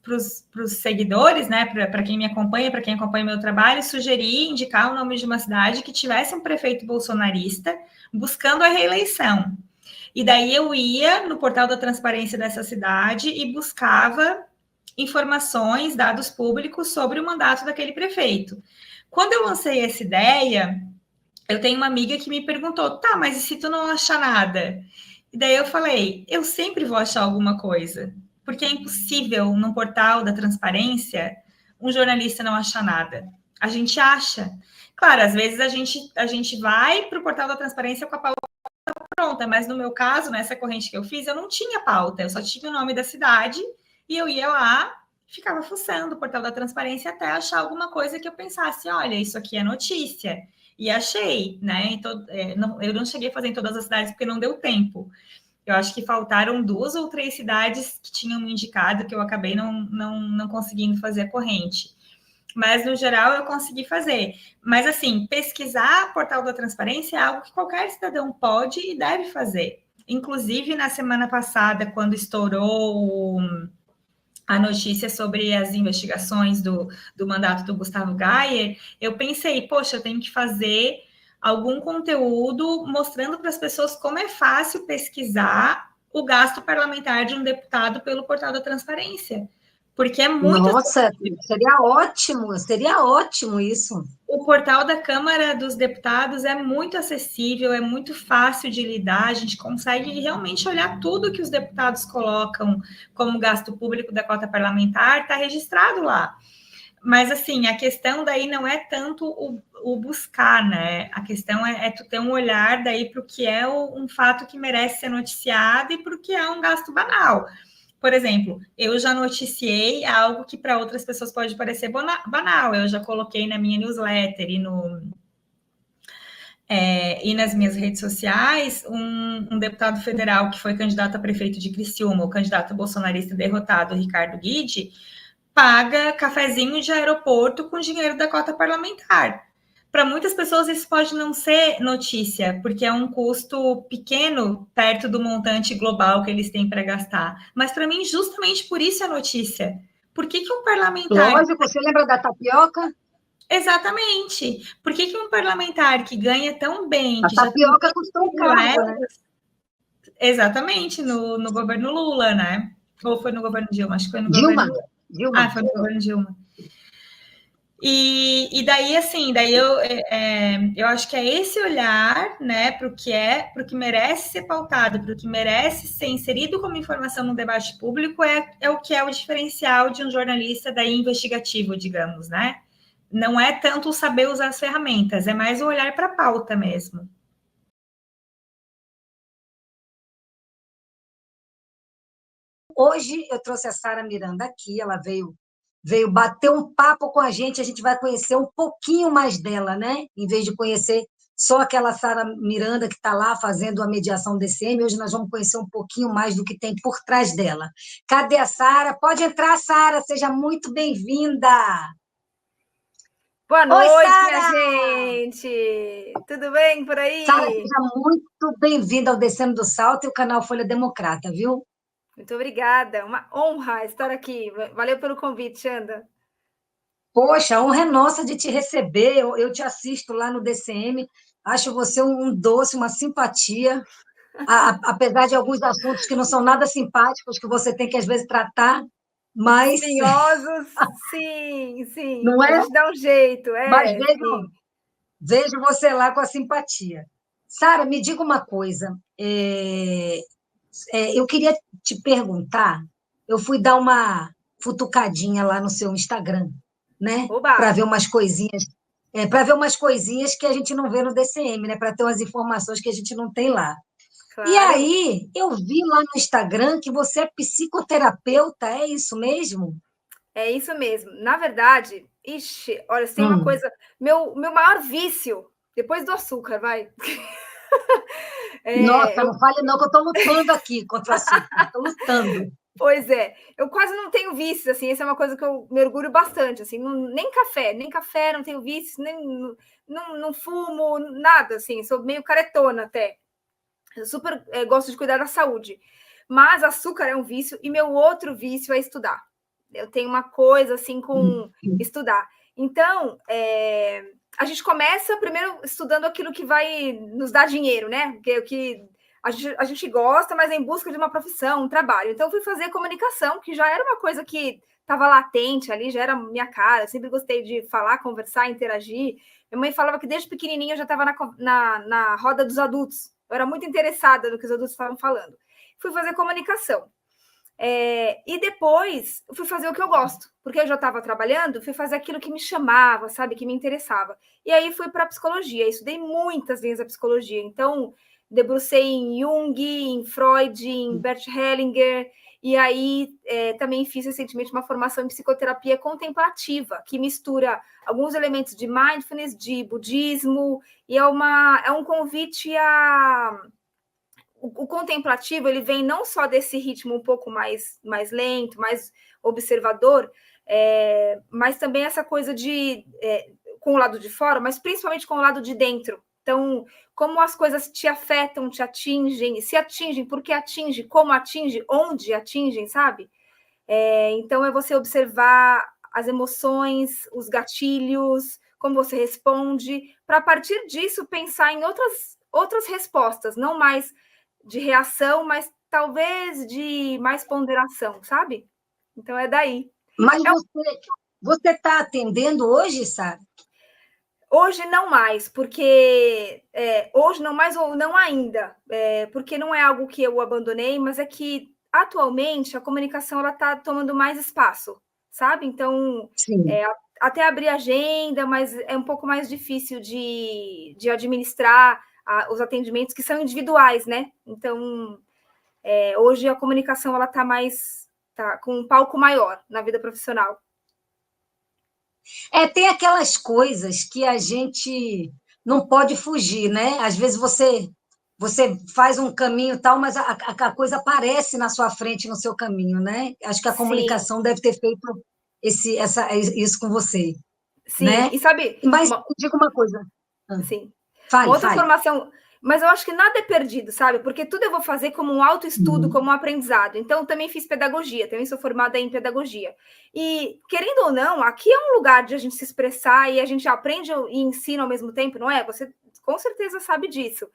seguidores, né, para quem me acompanha, para quem acompanha meu trabalho, sugerir, indicar o nome de uma cidade que tivesse um prefeito bolsonarista buscando a reeleição. E daí eu ia no portal da transparência dessa cidade e buscava informações, dados públicos sobre o mandato daquele prefeito. Quando eu lancei essa ideia, eu tenho uma amiga que me perguntou: tá, mas e se tu não achar nada? E daí eu falei: eu sempre vou achar alguma coisa, porque é impossível num portal da transparência um jornalista não achar nada. A gente acha. Claro, às vezes a gente vai para o portal da transparência com a pauta pronta, mas no meu caso, nessa corrente que eu fiz, eu não tinha pauta, eu só tinha o nome da cidade e eu ia lá, ficava fuçando o portal da transparência até achar alguma coisa que eu pensasse: olha, isso aqui é notícia. E achei, né? Então, eu não cheguei a fazer em todas as cidades porque não deu tempo. Eu acho que faltaram 2 ou 3 cidades que tinham me indicado que eu acabei não conseguindo fazer a corrente. Mas, no geral, eu consegui fazer. Mas, assim, pesquisar portal da transparência é algo que qualquer cidadão pode e deve fazer. Inclusive, na semana passada, quando estourou a notícia sobre as investigações do mandato do Gustavo Gayer, eu pensei: poxa, eu tenho que fazer algum conteúdo mostrando para as pessoas como é fácil pesquisar o gasto parlamentar de um deputado pelo portal da transparência. Porque é muito. Nossa, seria ótimo isso. O portal da Câmara dos Deputados é muito acessível, é muito fácil de lidar, a gente consegue realmente olhar tudo que os deputados colocam como gasto público da cota parlamentar, está registrado lá. Mas, assim, a questão daí não é tanto o buscar, né? A questão é tu ter um olhar daí para o que é um fato que merece ser noticiado e para o que é um gasto banal. Por exemplo, eu já noticiei algo que para outras pessoas pode parecer banal. Eu já coloquei na minha newsletter e nas minhas redes sociais um deputado federal que foi candidato a prefeito de Criciúma, o candidato bolsonarista derrotado, Ricardo Guide, paga cafezinho de aeroporto com dinheiro da cota parlamentar. Para muitas pessoas isso pode não ser notícia, porque é um custo pequeno perto do montante global que eles têm para gastar. Mas para mim, justamente por isso é notícia. Por que um parlamentar... Lógico, você lembra da tapioca? Exatamente. Por que um parlamentar que ganha tão bem, A que já tem tapioca custou um cargo, né? Exatamente, no governo Lula, né? Ou foi no governo Dilma? Acho que foi no Dilma, governo... Dilma. Ah, foi no governo Dilma. E daí, assim, eu acho que é esse olhar, né, para o que merece ser pautado, para o que merece ser inserido como informação no debate público, é o que é o diferencial de um jornalista daí investigativo, digamos, né? Não é tanto o saber usar as ferramentas, é mais o olhar para a pauta mesmo. hoje eu trouxe a Sara Miranda aqui, ela veio bater um papo com a gente vai conhecer um pouquinho mais dela, né? Em vez de conhecer só aquela Sara Miranda que está lá fazendo a mediação DCM, hoje nós vamos conhecer um pouquinho mais do que tem por trás dela. Cadê a Sara? Pode entrar, Sara, seja muito bem-vinda. Boa Oi, noite, minha Sara! gente! Tudo bem por Sara, aí? seja muito bem-vinda ao Descendo do Salto e o canal Folha Democrata, viu? Muito obrigada, uma honra estar aqui. Valeu pelo convite, Xanda. Poxa, a honra é nossa de te receber. Eu te assisto lá no DCM, acho você um doce, uma simpatia, apesar de alguns assuntos que não são nada simpáticos, que você tem que, às vezes, tratar, mas Espinhosos, sim, sim. não A é? gente dá um jeito, Mas sim. vejo você lá com a simpatia. Sara, me diga uma coisa. Eu queria te perguntar, eu fui dar uma futucadinha lá no seu Instagram, né? Oba! Para ver umas coisinhas que a gente não vê no DCM, né? Para ter umas informações que a gente não tem lá. E Claro, aí, eu vi lá no Instagram que você é psicoterapeuta, é isso mesmo? é isso mesmo. Na verdade, ixi, olha, se tem uma Hum. coisa. Meu maior vício, depois do açúcar, vai. Nossa, Eu não fale não, que eu estou lutando aqui contra o açúcar, estou lutando. Pois é, eu quase não tenho vícios, assim, essa é uma coisa que eu me orgulho bastante, assim, nem café, não tenho vícios, nem não fumo, nada, assim, sou meio caretona até. Eu super gosto de cuidar da saúde. Mas açúcar é um vício e meu outro vício é estudar. Eu tenho uma coisa assim com estudar. Então, a gente começa primeiro estudando aquilo que vai nos dar dinheiro, né? Porque o que a gente gosta, mas é em busca de uma profissão, um trabalho. Então, eu fui fazer comunicação, que já era uma coisa que estava latente ali, já era minha cara. Eu sempre gostei de falar, conversar, interagir. Minha mãe falava que desde pequenininha eu já estava na roda dos adultos. Eu era muito interessada no que os adultos estavam falando. Fui fazer comunicação. E depois fui fazer o que eu gosto, porque eu já estava trabalhando, fui fazer aquilo que me chamava, sabe, que me interessava. E aí fui para a psicologia, estudei muitas vezes a psicologia. Então, debrucei em Jung, em Freud, em Bert Hellinger, e aí também fiz recentemente uma formação em psicoterapia contemplativa, que mistura alguns elementos de mindfulness, de budismo, e é um convite a... O contemplativo, ele vem não só desse ritmo um pouco mais lento, mais observador, mas também essa coisa com o lado de fora, mas principalmente com o lado de dentro. Então, como as coisas te afetam, te atingem, se atingem, por que atinge, como atinge, onde atingem, sabe? Então, é você observar as emoções, os gatilhos, como você responde, para a partir disso pensar em outras respostas, não mais de reação, mas talvez de mais ponderação, sabe? Então, é daí. Mas você está atendendo hoje, Sara? Hoje não mais, porque hoje não mais ou não ainda, porque não é algo que eu abandonei, mas é que atualmente a comunicação ela está tomando mais espaço, sabe? Então até abrir agenda, mas é um pouco mais difícil de administrar os atendimentos que são individuais, né? Então hoje a comunicação ela tá com um palco maior na vida profissional. Tem aquelas coisas que a gente não pode fugir, né? Às vezes você faz um caminho tal, mas a coisa aparece na sua frente, no seu caminho, né? Acho que a Sim, comunicação deve ter feito isso com você, sim. né? E sabe, Mas diga uma coisa. sim. Uma Fale, outra fale. formação, mas eu acho que nada é perdido, sabe? Porque tudo eu vou fazer como um autoestudo, como um aprendizado. Então, também fiz pedagogia, também sou formada em pedagogia. E, querendo ou não, aqui é um lugar de a gente se expressar e a gente aprende e ensina ao mesmo tempo, não é? Você com certeza sabe disso.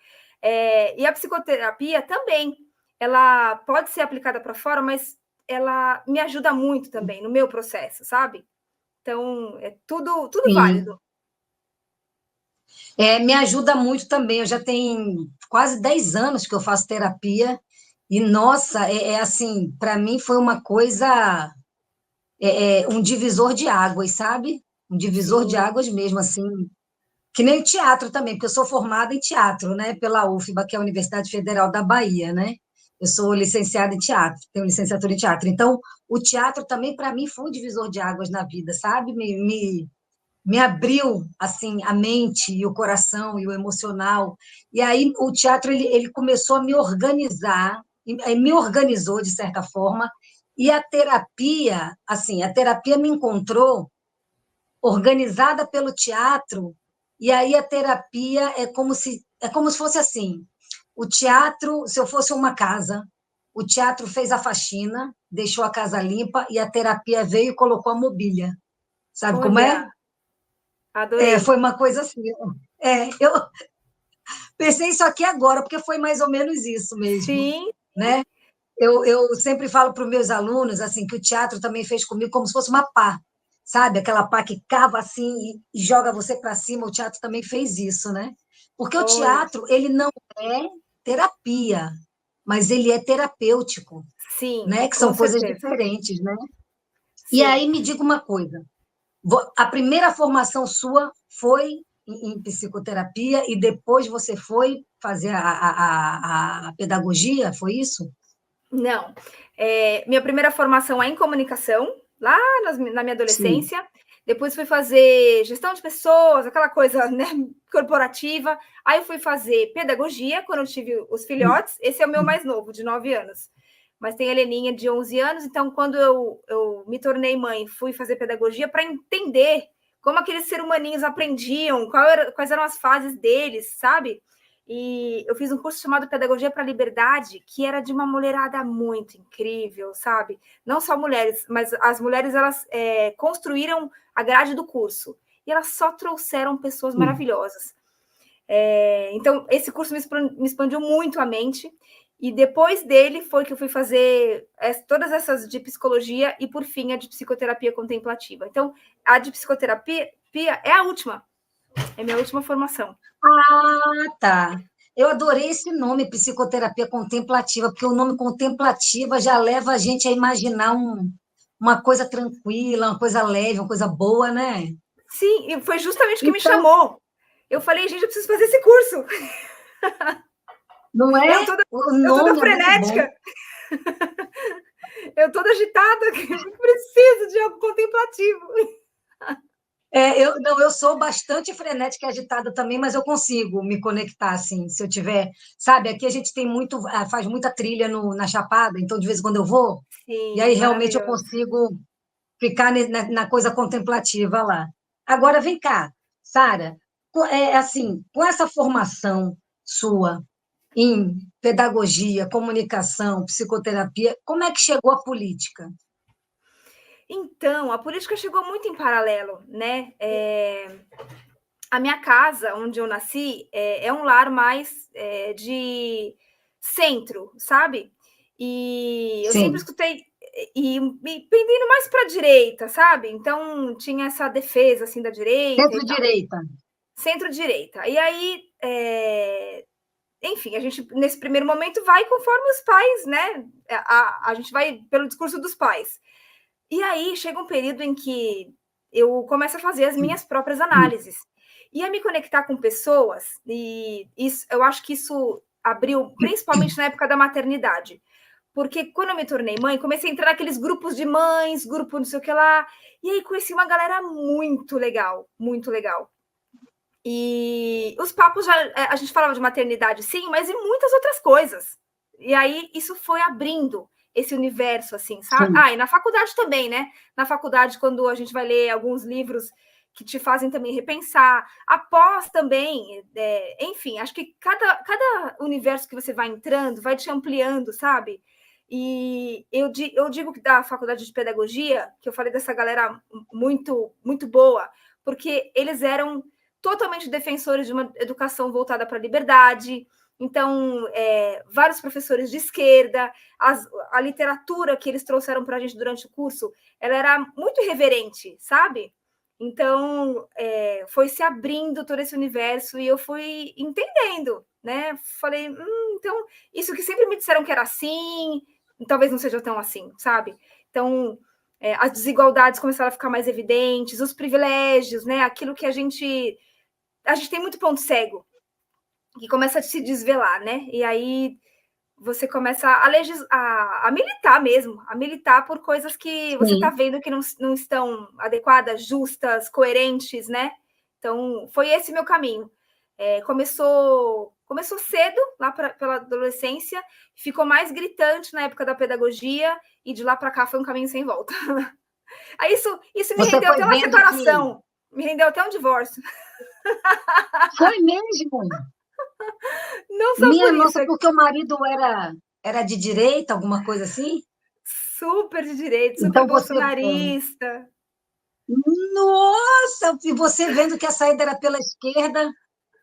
E a psicoterapia também, ela pode ser aplicada para fora, mas ela me ajuda muito também no meu processo, sabe? Então, é tudo Sim. válido. Me ajuda muito também. Eu já tenho quase 10 anos que eu faço terapia e, nossa, assim, para mim foi uma coisa, um divisor de águas, sabe? Um divisor de Sim, águas mesmo, assim, que nem o teatro também, porque eu sou formada em teatro, né, pela UFBA, que é a Universidade Federal da Bahia, né? Eu sou licenciada em teatro, tenho licenciatura em teatro. Então, o teatro também, para mim, foi um divisor de águas na vida, sabe? Me abriu, assim, a mente e o coração e o emocional. E aí o teatro, ele começou a me organizar, me organizou, de certa forma, e a terapia, assim, a terapia me encontrou organizada pelo teatro, e aí a terapia é como se fosse assim, o teatro, se eu fosse uma casa, o teatro fez a faxina, deixou a casa limpa, e a terapia veio e colocou a mobília. Sabe como é? Olha, adorei. Foi uma coisa assim. Eu pensei isso aqui agora, porque foi mais ou menos isso mesmo, Sim, né? Eu sempre falo para os meus alunos assim que o teatro também fez comigo como se fosse uma pá, sabe? Aquela pá que cava assim e joga você para cima. O teatro também fez isso, né? Porque o olha, teatro, ele não é terapia, mas ele é terapêutico, sim, né? Que com são coisas certeza. diferentes, né? E Sim. aí me diga uma coisa, a primeira formação sua foi em psicoterapia e depois você foi fazer a pedagogia, foi isso? Não. Minha primeira formação é em comunicação, lá na minha Sim. adolescência. Depois fui fazer gestão de pessoas, aquela coisa, né, corporativa. Aí eu fui fazer pedagogia quando eu tive os filhotes. Esse é o meu mais novo, de 9 anos. Mas tem a Heleninha de 11 anos. Então, quando eu me tornei mãe, fui fazer pedagogia para entender como aqueles seres humaninhos aprendiam, quais eram as fases deles, sabe? E eu fiz um curso chamado Pedagogia para a Liberdade, que era de uma mulherada muito incrível, sabe? Não só mulheres, mas as mulheres, elas construíram a grade do curso. E elas só trouxeram pessoas maravilhosas. Então, esse curso me expandiu muito a mente. E depois dele foi que eu fui fazer todas essas de psicologia e, por fim, a de psicoterapia contemplativa. Então, a de psicoterapia é a última. É minha última formação. Ah, tá. Eu adorei esse nome, psicoterapia contemplativa, porque o nome contemplativa já leva a gente a imaginar uma coisa tranquila, uma coisa leve, uma coisa boa, né? Sim, e foi justamente o que me Então, chamou. Eu falei, gente, eu preciso fazer esse curso. não Eu é? toda, O eu toda nome é muito bom. frenética, eu toda agitada, que eu preciso de algo contemplativo. Não, eu sou bastante frenética e agitada também, mas eu consigo me conectar assim, se eu tiver, sabe? Aqui a gente tem faz muita trilha na Chapada, então de vez em quando eu vou, e aí Sim, realmente eu maravilhoso. consigo ficar na coisa contemplativa lá. Agora, vem cá, Sara, assim, com essa formação sua em pedagogia, comunicação, psicoterapia, como é que chegou a política? Então, a política chegou muito em paralelo, né? A minha casa, onde eu nasci, é um lar mais de centro, sabe? E eu sempre Sim, escutei e me pendendo mais para a direita, sabe? Então tinha essa defesa assim da direita e tal, centro-direita. centro-direita. E aí, enfim, a gente nesse primeiro momento vai conforme os pais, né? A gente vai pelo discurso dos pais. E aí chega um período em que eu começo a fazer as minhas próprias análises e a me conectar com pessoas, e isso, eu acho que isso abriu principalmente na época da maternidade. Porque quando eu me tornei mãe, comecei a entrar naqueles grupos de mães, grupo não sei o que lá, e aí conheci uma galera muito legal, muito legal. E os papos já, a gente falava de maternidade, sim, mas e muitas outras coisas. E aí isso foi abrindo esse universo, assim, sabe? Sim. E na faculdade também, né? Na faculdade, quando a gente vai ler alguns livros que te fazem também repensar, após também, enfim, acho que cada universo que você vai entrando vai te ampliando, sabe? E eu digo que da faculdade de pedagogia, que eu falei dessa galera muito, muito boa, porque eles eram totalmente defensores de uma educação voltada para a liberdade. Então, vários professores de esquerda, a literatura que eles trouxeram para a gente durante o curso, ela era muito irreverente, sabe? Então, foi se abrindo todo esse universo e eu fui entendendo, né? Falei, então, isso que sempre me disseram que era assim, talvez não seja tão assim, sabe? Então, as desigualdades começaram a ficar mais evidentes, os privilégios, né? Aquilo que a gente tem muito ponto cego que começa a se desvelar, né? E aí você começa a militar mesmo, a militar por coisas que você está vendo que não estão adequadas, justas, coerentes, né? Então, foi esse meu caminho. Começou cedo, lá pela adolescência, ficou mais gritante na época da pedagogia, e de lá para cá foi um caminho sem volta. Aí isso me rendeu até uma separação, me rendeu até um divórcio. Foi mesmo? Não só por nossa, isso. porque o marido era de direita, alguma coisa assim? Super de direita, super Então bolsonarista. Nossa, e você vendo que a saída era pela esquerda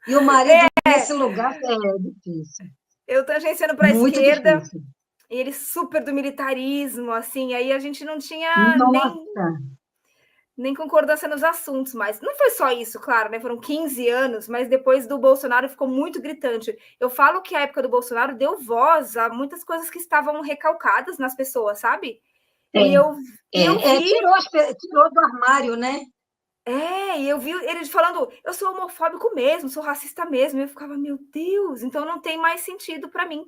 e o marido nesse lugar, é difícil. Eu tangenciando para a esquerda, difícil. E ele super do militarismo, assim, aí a gente não tinha nem concordância nos assuntos, mas não foi só isso, claro, né? Foram 15 anos, mas depois do Bolsonaro ficou muito gritante. Eu falo que a época do Bolsonaro deu voz a muitas coisas que estavam recalcadas nas pessoas, sabe? E eu vi... tirou do armário, né? E eu vi ele falando, eu sou homofóbico mesmo, sou racista mesmo. E eu ficava, meu Deus, então não tem mais sentido para mim.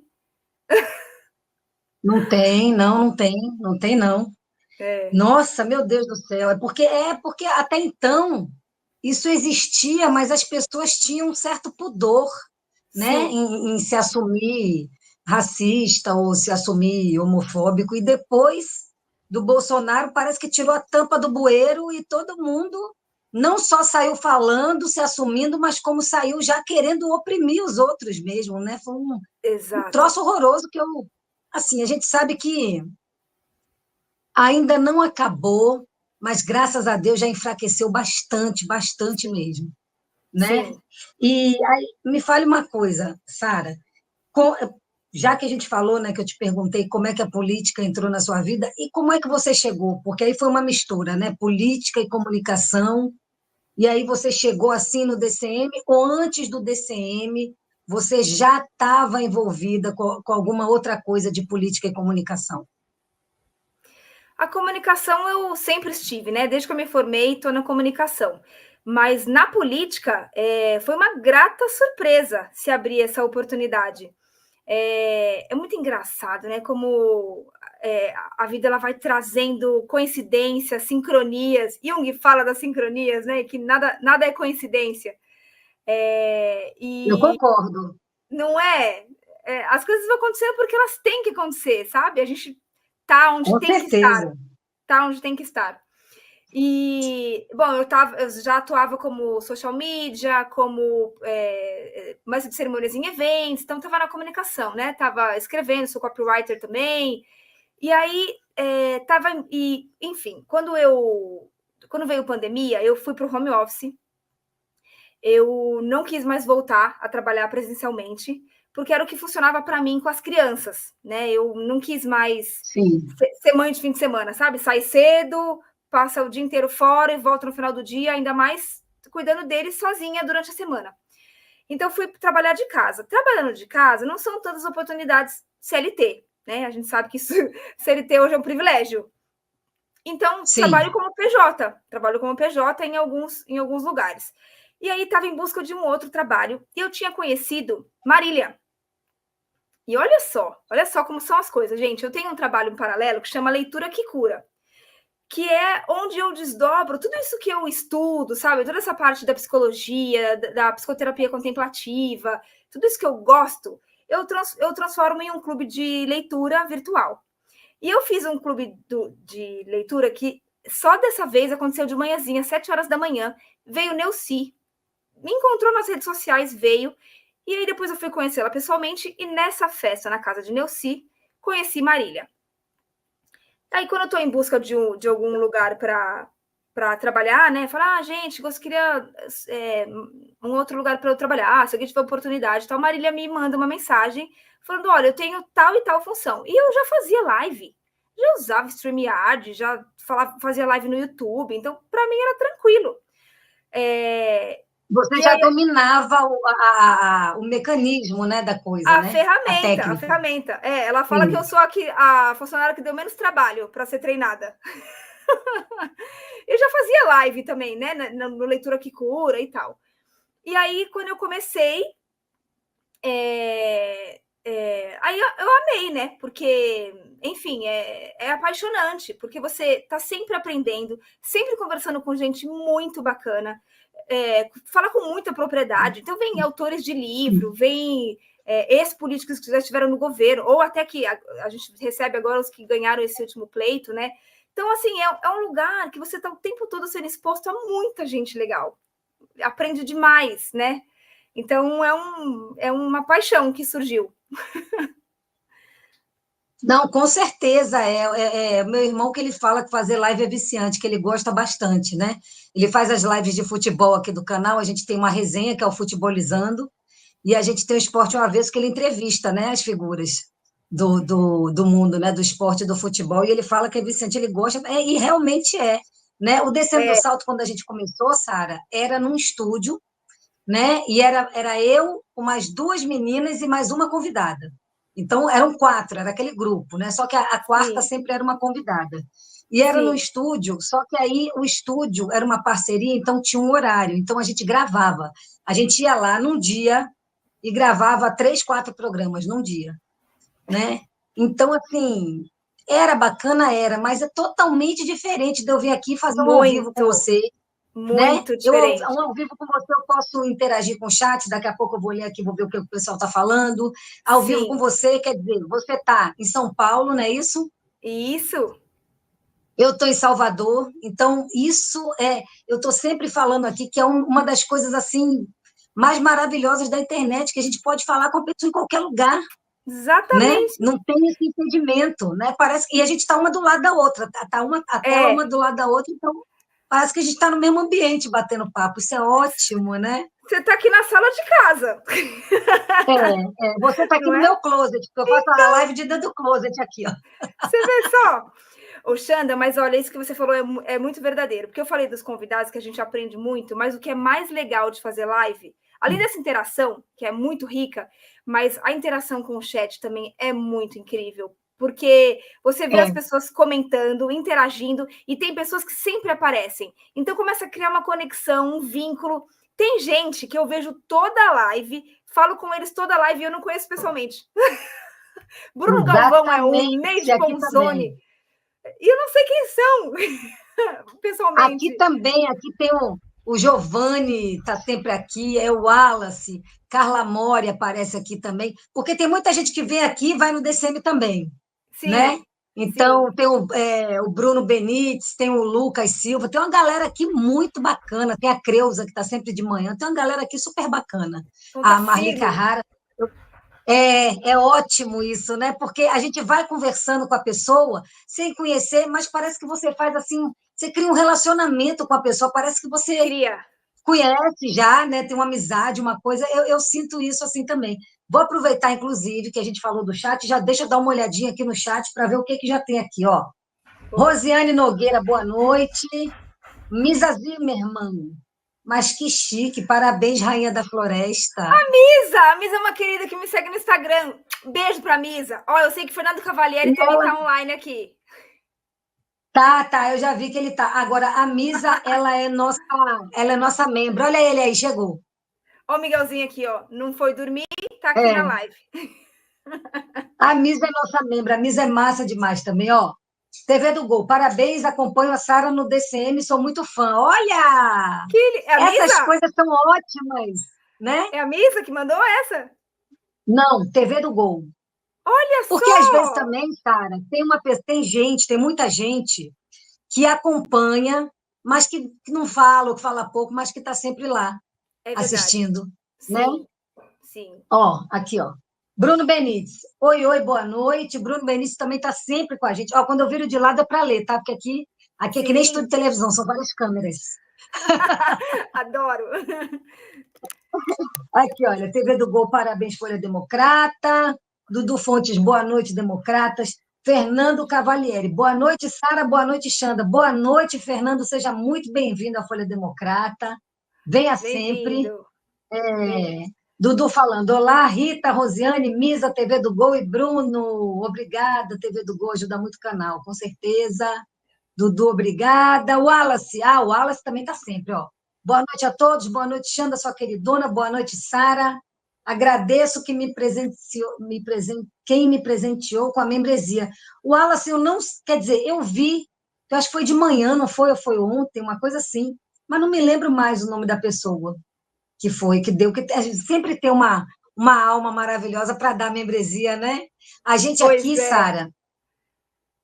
Não tem, não tem, não. Nossa, meu Deus do céu, é porque até então isso existia, mas as pessoas tinham um certo pudor, né, em se assumir racista ou se assumir homofóbico, e depois do Bolsonaro parece que tirou a tampa do bueiro e todo mundo não só saiu falando, se assumindo, mas como saiu já querendo oprimir os outros mesmo, né? Foi um troço horroroso que assim, a gente sabe que ainda não acabou, mas graças a Deus já enfraqueceu bastante, bastante mesmo, né? Sim. E aí, me fale uma coisa, Sara, já que a gente falou, né, que eu te perguntei como é que a política entrou na sua vida e como é que você chegou, porque aí foi uma mistura, né, política e comunicação, e aí você chegou assim no DCM, ou antes do DCM você já estava envolvida com alguma outra coisa de política e comunicação? A comunicação eu sempre estive, né? Desde que eu me formei, estou na comunicação. Mas na política, foi uma grata surpresa se abrir essa oportunidade. É muito engraçado, né? Como a vida ela vai trazendo coincidências, sincronias. Jung fala das sincronias, né? Que nada é coincidência. Eu concordo. Não é? As coisas vão acontecendo porque elas têm que acontecer, sabe? A gente tá onde tem que estar. Tá onde tem que estar. E, bom, eu já atuava como social media, como mestre de cerimônias em eventos, então estava na comunicação, né? Estava escrevendo, sou copywriter também. E aí, enfim, quando veio a pandemia, eu fui para o home office. Eu não quis mais voltar a trabalhar presencialmente, porque era o que funcionava para mim com as crianças, né? Eu não quis mais ser mãe de fim de semana, sabe? Sai cedo, passa o dia inteiro fora e volta no final do dia, ainda mais cuidando deles sozinha durante a semana. Então, fui trabalhar de casa. Trabalhando de casa, não são todas as oportunidades CLT, né? A gente sabe que CLT hoje é um privilégio. Então, trabalho como PJ em alguns lugares. E aí, estava em busca de um outro trabalho, e eu tinha conhecido Marília. E olha só como são as coisas, gente. Eu tenho um trabalho em paralelo que chama Leitura que Cura, que é onde eu desdobro tudo isso que eu estudo, sabe? Toda essa parte da psicologia, da psicoterapia contemplativa, tudo isso que eu gosto, eu transformo em um clube de leitura virtual. E eu fiz um clube de leitura que só dessa vez aconteceu de manhãzinha, 7 horas da manhã, veio Neuci, me encontrou nas redes sociais, veio, e aí depois eu fui conhecê-la pessoalmente, e nessa festa na casa de Neuci, conheci Marília. Aí, quando eu estou em busca de algum lugar para trabalhar, né? Falar, gente, queria um outro lugar para eu trabalhar, se alguém tiver oportunidade, tal, Marília me manda uma mensagem falando, olha, eu tenho tal e tal função. E eu já fazia live, já usava StreamYard, já fazia live no YouTube, então, para mim, era tranquilo. Você já dominava o mecanismo, né, da coisa, né? A ferramenta. Ela fala que eu sou a funcionária que deu menos trabalho para ser treinada. Eu já fazia live também, né? No Leitura que Cura e tal. E aí, quando eu comecei, Aí eu amei, né? Porque, enfim, é apaixonante, porque você tá sempre aprendendo, sempre conversando com gente muito bacana, fala com muita propriedade. Então, vem autores de livro, vem ex-políticos que já estiveram no governo, ou até que a gente recebe agora os que ganharam esse último pleito, né? Então, assim, é um lugar que você está o tempo todo sendo exposto a muita gente legal. Aprende demais, né? Então, é uma paixão que surgiu. Não, com certeza. Meu irmão que ele fala que fazer live é viciante, que ele gosta bastante, né? Ele faz as lives de futebol aqui do canal, a gente tem uma resenha que é o Futebolizando, e a gente tem o Esporte ao Avesso, que ele entrevista, né, as figuras do mundo, né, do esporte e do futebol, e ele fala que é viciante, ele gosta, e realmente é. Né? O Descendo do Salto, quando a gente começou, Sara, era num estúdio, né? E era eu, com mais duas meninas e mais uma convidada. Então, eram quatro, era aquele grupo, né? Só que a quarta Sim. sempre era uma convidada. E era no estúdio, só que aí o estúdio era uma parceria, então tinha um horário. Então, a gente gravava. A gente ia lá num dia e gravava 3, 4 programas num dia, né? Então, assim, era bacana, mas é totalmente diferente de eu vir aqui fazer um ao vivo com você, né? Muito diferente. Um ao vivo com você, eu posso interagir com o chat, daqui a pouco eu vou ler aqui, vou ver o que o pessoal está falando. Ao vivo com você, quer dizer, você está em São Paulo, não é isso? Isso. Eu estou em Salvador, então eu estou sempre falando aqui que é uma das coisas assim mais maravilhosas da internet, que a gente pode falar com a pessoa em qualquer lugar. Né? Exatamente. Não tem esse impedimento, né? Parece e a gente está uma do lado da outra, a tela uma do lado da outra, então parece que a gente está no mesmo ambiente batendo papo. Isso é ótimo, né? Você está aqui na sala de casa. Você está aqui no meu closet, porque eu faço a live de dentro do closet aqui, ó. Você vê só. Ô, Xanda, mas olha, isso que você falou é muito verdadeiro, porque eu falei dos convidados que a gente aprende muito, mas o que é mais legal de fazer live, além dessa interação, que é muito rica, mas a interação com o chat também é muito incrível, porque você vê as pessoas comentando, interagindo, e tem pessoas que sempre aparecem. Então começa a criar uma conexão, um vínculo. Tem gente que eu vejo toda a live, falo com eles toda a live e eu não conheço pessoalmente. Bruno Galvão é um, Neide Ponzoni. E eu não sei quem são, pessoalmente. Aqui tem o Giovanni, está sempre aqui, é o Wallace, Carla Mori aparece aqui também, porque tem muita gente que vem aqui e vai no DCM também, né? Então, tem o Bruno Benites, tem o Lucas Silva, tem uma galera aqui muito bacana, tem a Creuza, que está sempre de manhã, tem uma galera aqui super bacana. A Marli Carrara. É ótimo isso, né? Porque a gente vai conversando com a pessoa sem conhecer, mas parece que você faz assim, você cria um relacionamento com a pessoa, parece que você conhece já, né? Tem uma amizade, uma coisa. Eu sinto isso assim também. Vou aproveitar, inclusive, que a gente falou do chat, já deixa eu dar uma olhadinha aqui no chat para ver o que já tem aqui, ó. Rosiane Nogueira, boa noite. Misa Zimmermann, mas que chique, parabéns, Rainha da Floresta. A Misa é uma querida que me segue no Instagram. Beijo pra Misa. Ó, eu sei que Fernando Cavalieri também tá online aqui. Tá, eu já vi que ele tá. Agora, a Misa, ela é nossa membro. Olha ele aí, chegou. Ó o Miguelzinho aqui, ó. Não foi dormir, tá aqui na live. A Misa é nossa membro. A Misa é massa demais também, ó. TV do Gol, parabéns, acompanho a Sara no DCM, sou muito fã. Olha! Essas coisas são ótimas, né? É a Misa que mandou essa? Não, TV do Gol. Olha Porque só! Às vezes também, Sara, tem muita gente que acompanha, mas que não fala, ou que fala pouco, mas que está sempre lá, assistindo. Sim, né? Sim. Ó, aqui, ó. Bruno Benites. Oi, boa noite. Bruno Benites também está sempre com a gente. Ó, quando eu viro de lado é para ler, tá? Porque aqui é que nem estúdio de televisão, são várias câmeras. Adoro. Aqui, olha, TV do Gol, parabéns, Folha Democrata. Dudu Fontes, boa noite, democratas. Fernando Cavalieri, boa noite, Sara, boa noite, Xanda. Boa noite, Fernando, seja muito bem-vindo à Folha Democrata. Venha sempre. Dudu falando, olá, Rita, Rosiane, Misa, TV do Gol e Bruno. Obrigada, TV do Gol, ajuda muito o canal, com certeza. Dudu, obrigada. Wallace, o Wallace também está sempre, ó. Boa noite a todos, boa noite, Xanda, sua queridona, boa noite, Sara. Agradeço que quem me presenteou com a membresia. O Wallace, eu não, quer dizer, eu vi, eu acho que foi de manhã, não foi? Ou foi ontem, uma coisa assim, mas não me lembro mais o nome da pessoa que foi, que deu, que a gente sempre tem uma alma maravilhosa para dar membresia, né? A gente Pois aqui, é. Sara,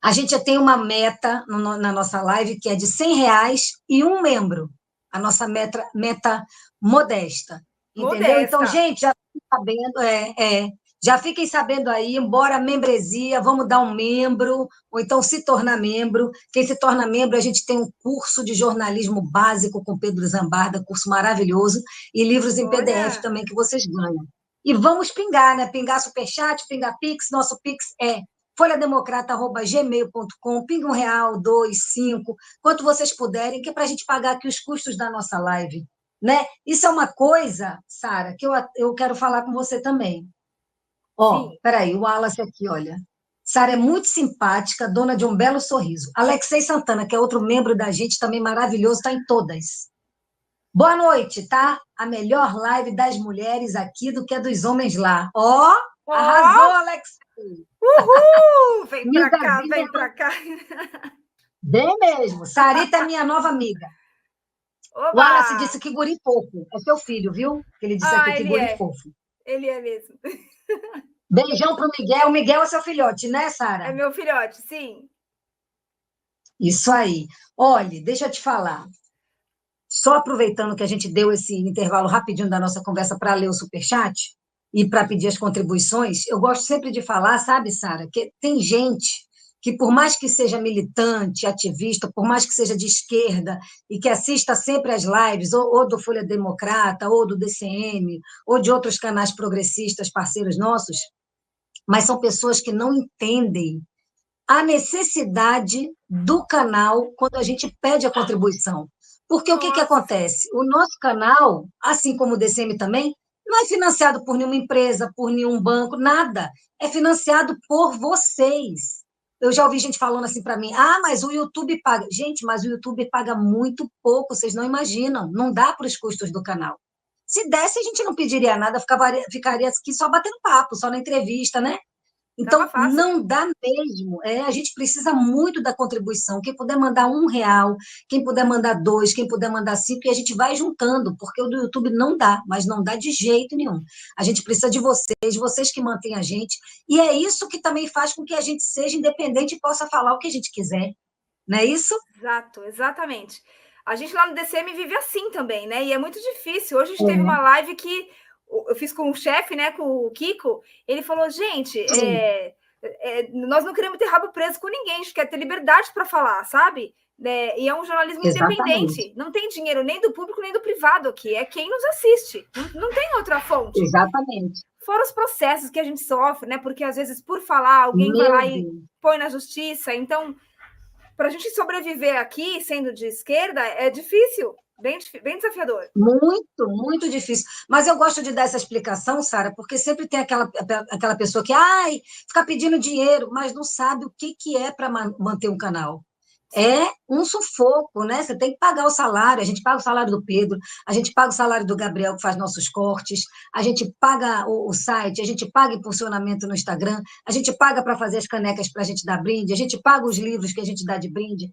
a gente já tem uma meta na nossa live que é de R$ 100 e um membro. A nossa meta modesta. Entendeu? Então, Modesta. gente, já fiquem sabendo, já fiquem sabendo aí, embora membresia, vamos dar um membro, ou então se tornar membro. Quem se torna membro, a gente tem um curso de jornalismo básico com Pedro Zambarda, curso maravilhoso, e livros em PDF Olha. também que vocês ganham. E vamos pingar, né? Pingar superchat, pingar Pix. Nosso Pix é folhademocrata@gmail.com, pinga R$ 1, 2, 5, quanto vocês puderem, que é para a gente pagar aqui os custos da nossa live. Né? Isso é uma coisa, Sara, que eu quero falar com você também. Ó, Sim. peraí, o Wallace aqui, olha. Sara é muito simpática, dona de um belo sorriso. Alexei Santana, que é outro membro da gente, também maravilhoso, está em todas. Boa noite, tá? A melhor live das mulheres aqui do que a dos homens lá. Ó, arrasou, Alexei! Uhul! Vem Miss pra cá, Davi, vem pra cá. bem mesmo. Sarita é minha nova amiga. O Wallace Oba! disse que guri fofo. É seu filho, viu? Que ele disse aqui que Ele guri é. fofo. Ele é mesmo. Beijão pro Miguel. O Miguel é seu filhote, né, É Sara? meu filhote, sim. Isso aí. Olha, deixa eu te falar. Só aproveitando que a gente deu esse intervalo rapidinho da nossa conversa para ler o superchat e para pedir as contribuições, eu gosto sempre de falar, sabe, Sara, que tem gente que, por mais que seja militante, ativista, por mais que seja de esquerda e que assista sempre às lives, ou do Folha Democrata, ou do DCM, ou de outros canais progressistas, parceiros nossos, mas são pessoas que não entendem a necessidade do canal quando a gente pede a contribuição. Porque o que Nossa. acontece? O nosso canal, assim como o DCM também, não é financiado por nenhuma empresa, por nenhum banco, nada. É financiado por vocês. Eu já ouvi gente falando assim para mim: ah, mas o YouTube paga. Gente, mas o YouTube paga muito pouco, vocês não imaginam. Não dá para os custos do canal. Se desse, a gente não pediria nada, ficaria aqui só batendo papo, só na entrevista, né? Tava Então, fácil. não dá mesmo. A gente precisa muito da contribuição. Quem puder mandar R$ 1, quem puder mandar 2, quem puder mandar 5, e a gente vai juntando, porque o do YouTube não dá, mas não dá de jeito nenhum. A gente precisa de vocês que mantêm a gente, e é isso que também faz com que a gente seja independente e possa falar o que a gente quiser. Não é isso? Exato, exatamente. A gente lá no DCM vive assim também, né? E é muito difícil. Hoje a gente teve É, uma live que eu fiz com o chefe, né? Com o Kiko. Ele falou: gente, sim, nós não queremos ter rabo preso com ninguém, a gente quer ter liberdade para falar, sabe? E é um jornalismo exatamente. independente. Não tem dinheiro nem do público nem do privado aqui. É quem nos assiste. Não tem outra fonte. Exatamente. Fora os processos que a gente sofre, né? Porque às vezes, por falar, alguém vai Meu lá e Deus. põe na justiça. Então, para a gente sobreviver aqui, sendo de esquerda, é difícil, bem desafiador. Muito, muito difícil. Mas eu gosto de dar essa explicação, Sara, porque sempre tem aquela pessoa que fica pedindo dinheiro, mas não sabe o que é para manter um canal. Sim. É um sufoco, né? Você tem que pagar o salário. A gente paga o salário do Pedro, a gente paga o salário do Gabriel, que faz nossos cortes, a gente paga o site, a gente paga impulsionamento no Instagram, a gente paga para fazer as canecas para a gente dar brinde, a gente paga os livros que a gente dá de brinde.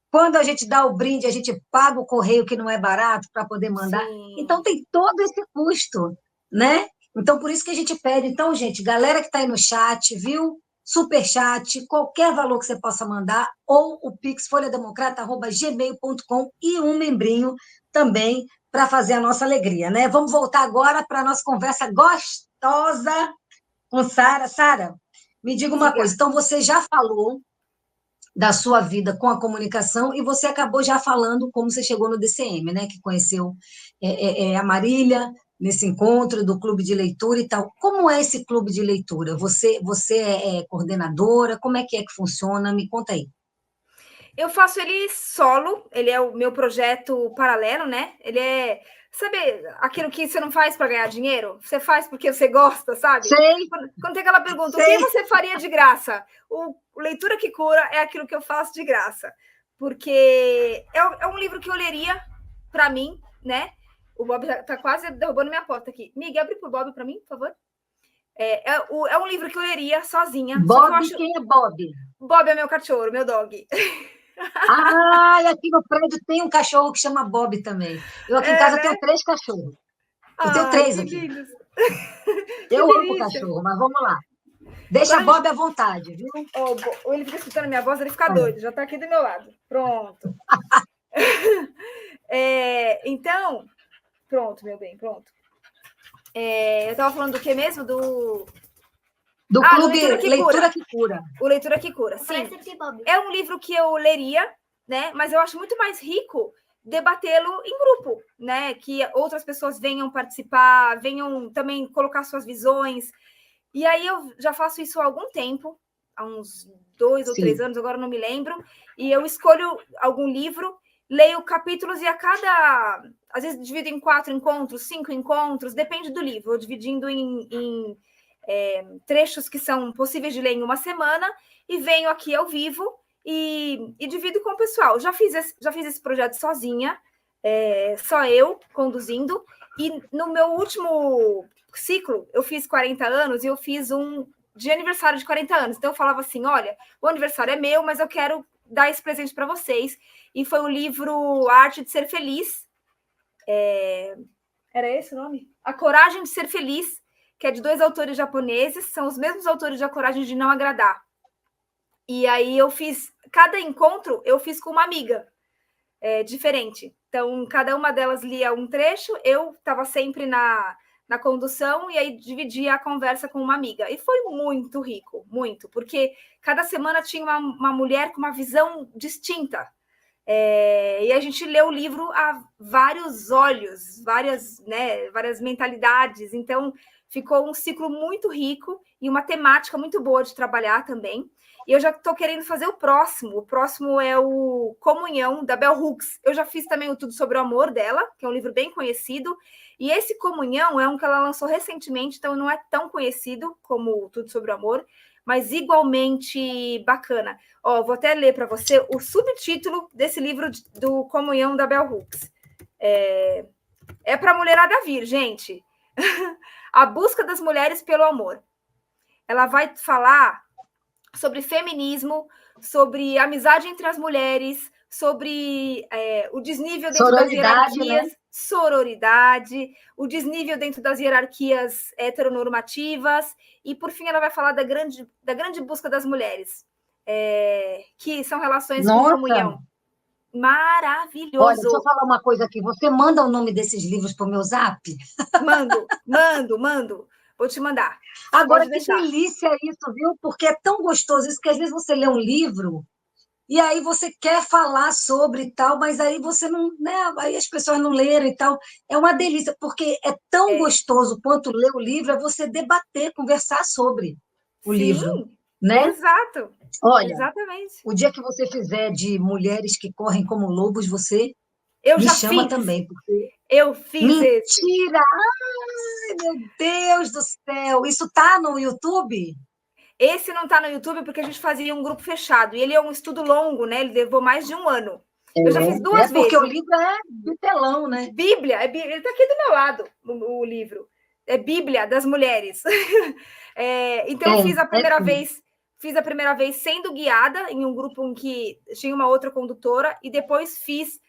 Quando a gente dá o brinde, a gente paga o correio, que não é barato, para poder mandar. Então, Sim. tem todo esse custo, né? Então, por isso que a gente pede. Então, gente, galera que está aí no chat, viu? Superchat, qualquer valor que você possa mandar, ou o Pix folhademocrata@gmail.com e um membrinho também para fazer a nossa alegria, né? Vamos voltar agora para a nossa conversa gostosa com Sara. Sara, me diga uma Diga. coisa. Então, você já falou da sua vida com a comunicação, e você acabou já falando como você chegou no DCM, né? Que conheceu a Marília nesse encontro do clube de leitura e tal. Como é esse clube de leitura? Você é coordenadora? Como é que funciona? Me conta aí. Eu faço ele solo, ele é o meu projeto paralelo, né? Ele é, sabe, aquilo que você não faz para ganhar dinheiro? Você faz porque você gosta, sabe? Sei, Quando tem aquela pergunta, o que sei. você faria de graça? O Leitura que Cura é aquilo que eu faço de graça. Porque é um livro que eu leria para mim, né? O Bob tá quase derrubando minha porta aqui. Miguel, abre pro Bob para mim, por favor. É um livro que eu leria sozinha. Bob, quem é Bob? Bob é meu cachorro, meu dog. E aqui no prédio tem um cachorro que chama Bob também. Eu aqui em casa tenho 3 cachorros. Eu tenho 3 aqui. Lindos. Eu amo o cachorro, mas vamos lá. Deixa Bob à vontade, viu? Ele fica escutando a minha voz, ele fica doido. Já está aqui do meu lado. Pronto. Então, pronto, meu bem, pronto. Eu estava falando do que mesmo? Do clube Leitura que Cura. O Leitura que Cura, sim. É um livro que eu leria, né? Mas eu acho muito mais rico debatê-lo em grupo, né? Que outras pessoas venham participar, venham também colocar suas visões. E aí eu já faço isso há algum tempo, há uns 2 ou 3 anos, agora não me lembro, e eu escolho algum livro, leio capítulos e às vezes divido em 4 encontros, 5 encontros, depende do livro, vou dividindo em trechos que são possíveis de ler em uma semana e venho aqui ao vivo e divido com o pessoal. Já fiz esse projeto sozinha, só eu conduzindo, e no meu último ciclo, eu fiz 40 anos e eu fiz um de aniversário de 40 anos. Então, eu falava assim, olha, o aniversário é meu, mas eu quero dar esse presente para vocês. E foi o livro A Arte de Ser Feliz. Era esse o nome? A Coragem de Ser Feliz, que é de 2 autores japoneses, são os mesmos autores de A Coragem de Não Agradar. E aí eu fiz, cada encontro eu fiz com uma amiga diferente. Então, cada uma delas lia um trecho, eu estava sempre na condução e aí dividia a conversa com uma amiga. E foi muito rico, muito, porque cada semana tinha uma mulher com uma visão distinta. E a gente leu o livro a vários olhos, várias mentalidades. Então, ficou um ciclo muito rico e uma temática muito boa de trabalhar também. E eu já estou querendo fazer o próximo. O próximo é o Comunhão, da Bell Hooks. Eu já fiz também o Tudo Sobre o Amor dela, que é um livro bem conhecido. E esse Comunhão é um que ela lançou recentemente, então não é tão conhecido como o Tudo Sobre o Amor, mas igualmente bacana. Vou até ler para você o subtítulo desse livro do Comunhão, da Bell Hooks. É para a mulherada vir, gente. A busca das mulheres pelo amor. Ela vai falar sobre feminismo, sobre amizade entre as mulheres, sobre o desnível dentro das hierarquias, né? Sororidade, o desnível dentro das hierarquias heteronormativas, e, por fim, ela vai falar da grande busca das mulheres, que são relações com comunhão. Maravilhoso! Olha, deixa eu falar uma coisa aqui. Você manda o nome desses livros para o meu zap? Mando. Vou te mandar. Agora, que delícia isso, viu? Porque é tão gostoso isso, que às vezes você lê um livro e aí você quer falar sobre e tal, mas aí você não, né? Aí as pessoas não leram e tal. É uma delícia, porque é tão gostoso quanto ler o livro, é você debater, conversar sobre o livro, né? Exato. Olha, exatamente. O dia que você fizer de mulheres que correm como lobos, você me chama também, porque eu fiz esse. Mentira! Ai, meu Deus do céu! Isso tá no YouTube? Esse não tá no YouTube porque a gente fazia um grupo fechado. E ele é um estudo longo, né? Ele levou mais de 1 ano. Eu já fiz 2 vezes. Porque o livro é bitelão, né? Bíblia. Ele tá aqui do meu lado, o livro. É Bíblia das Mulheres. Então, eu fiz a primeira vez... Fiz a primeira vez sendo guiada em um grupo em que tinha uma outra condutora e depois fiz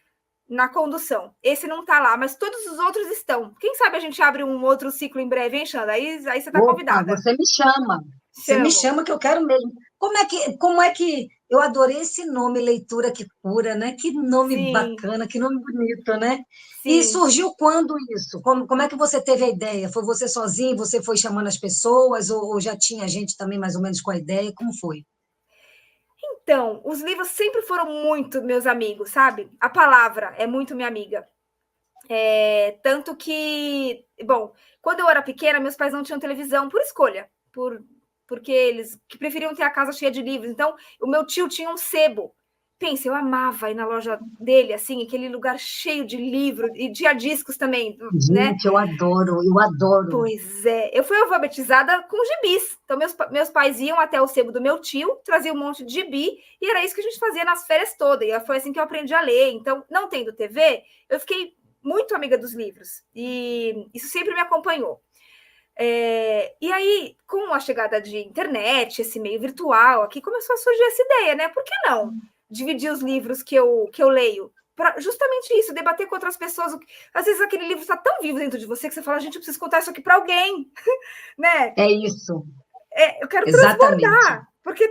na condução. Esse não está lá, mas todos os outros estão. Quem sabe a gente abre um outro ciclo em breve, hein, Xanda? Aí você está convidada. Você me chama. Você me chama que eu quero mesmo. Como é que eu adorei esse nome, Leitura que Cura, né? Que nome bacana, que nome bonito, né? Sim. E surgiu quando isso? Como é que você teve a ideia? Foi você sozinho? Você foi chamando as pessoas? Ou já tinha gente também mais ou menos com a ideia? Como foi? Então, os livros sempre foram muito meus amigos, sabe? A palavra é muito minha amiga. Tanto que, bom, quando eu era pequena, meus pais não tinham televisão por escolha, porque eles preferiam ter a casa cheia de livros. Então, o meu tio tinha um sebo. Pensa, eu amava ir na loja dele, assim, aquele lugar cheio de livro, e tinha discos também, gente, né? Eu adoro. Pois é, eu fui alfabetizada com gibis. Então, meus pais iam até o sebo do meu tio, traziam um monte de gibi, e era isso que a gente fazia nas férias todas. E foi assim que eu aprendi a ler. Então, não tendo TV, eu fiquei muito amiga dos livros, e isso sempre me acompanhou. E aí, com a chegada de internet, esse meio virtual aqui, começou a surgir essa ideia, né? Por que não dividir os livros que eu leio? Para justamente isso, debater com outras pessoas. Às vezes aquele livro está tão vivo dentro de você que você fala, gente, eu preciso contar isso aqui para alguém, né? É isso. Eu quero Exatamente. transbordar, porque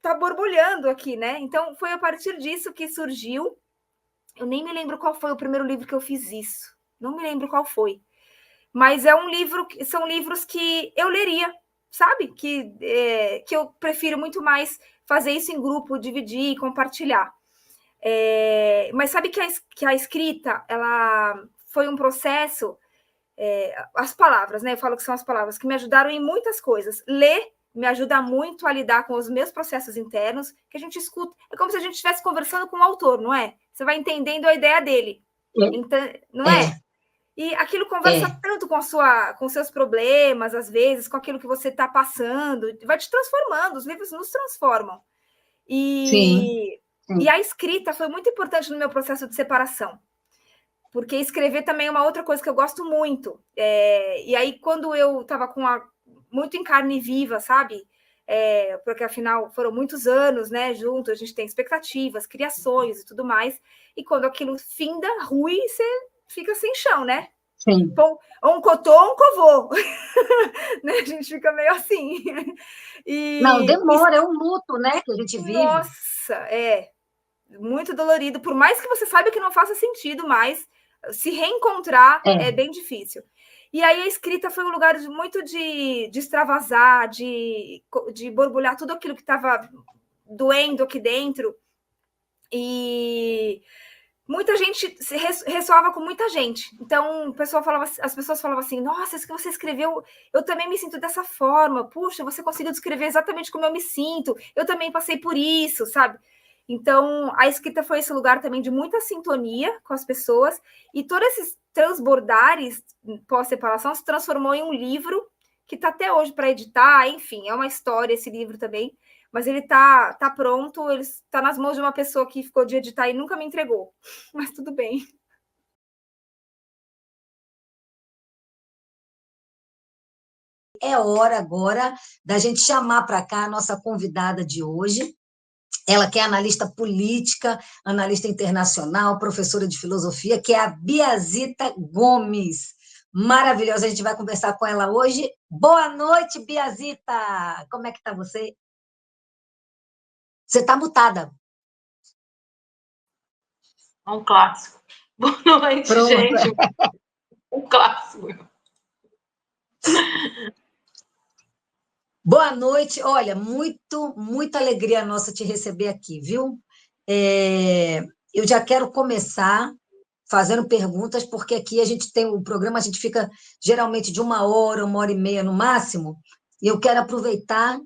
tá borbulhando aqui, né? Então, foi a partir disso que surgiu. Eu nem me lembro qual foi o primeiro livro que eu fiz isso. Não me lembro qual foi. Mas são livros que eu leria, sabe? Que eu prefiro muito mais fazer isso em grupo, dividir e compartilhar. Mas sabe que a escrita, ela foi um processo, as palavras, né? Eu falo que são as palavras que me ajudaram em muitas coisas. Ler me ajuda muito a lidar com os meus processos internos, que a gente escuta. É como se a gente estivesse conversando com o autor, não é? Você vai entendendo a ideia dele. Então, não é? E aquilo conversa tanto com seus problemas, às vezes, com aquilo que você está passando, vai te transformando, os livros nos transformam. Sim. E a escrita foi muito importante no meu processo de separação, porque escrever também é uma outra coisa que eu gosto muito. E aí, quando eu estava muito em carne viva, sabe? Porque, afinal, foram muitos anos, né, juntos, a gente tem expectativas, criações e tudo mais, e quando aquilo finda, rui, você fica sem chão, né? Sim. Então, um cotô, um covô. Né? A gente fica meio assim. Não, demora, é um luto, né, que a gente vive. Nossa, muito dolorido. Por mais que você saiba que não faça sentido, mas se reencontrar é bem difícil. E aí a escrita foi um lugar muito de extravasar, de borbulhar tudo aquilo que estava doendo aqui dentro. E muita gente ressoava com muita gente. Então, as pessoas falavam assim, nossa, isso que você escreveu, eu também me sinto dessa forma. Puxa, você conseguiu descrever exatamente como eu me sinto. Eu também passei por isso, sabe? Então, a escrita foi esse lugar também de muita sintonia com as pessoas. E todos esses transbordares pós-separação se transformou em um livro que está até hoje para editar. Enfim, é uma história esse livro também. Mas ele tá pronto, ele está nas mãos de uma pessoa que ficou de editar e nunca me entregou. Mas tudo bem. É hora agora da gente chamar para cá a nossa convidada de hoje. Ela que é analista política, analista internacional, professora de filosofia, que é a Biazita Gomes. Maravilhosa, a gente vai conversar com ela hoje. Boa noite, Biazita! Como é que está você? Você está mutada. Um clássico. Boa noite, Pronto. gente. Um clássico. Boa noite. Olha, muita alegria nossa te receber aqui, viu? Eu já quero começar fazendo perguntas, porque aqui a gente tem o programa, a gente fica geralmente de 1 hora e meia no máximo, e eu quero aproveitar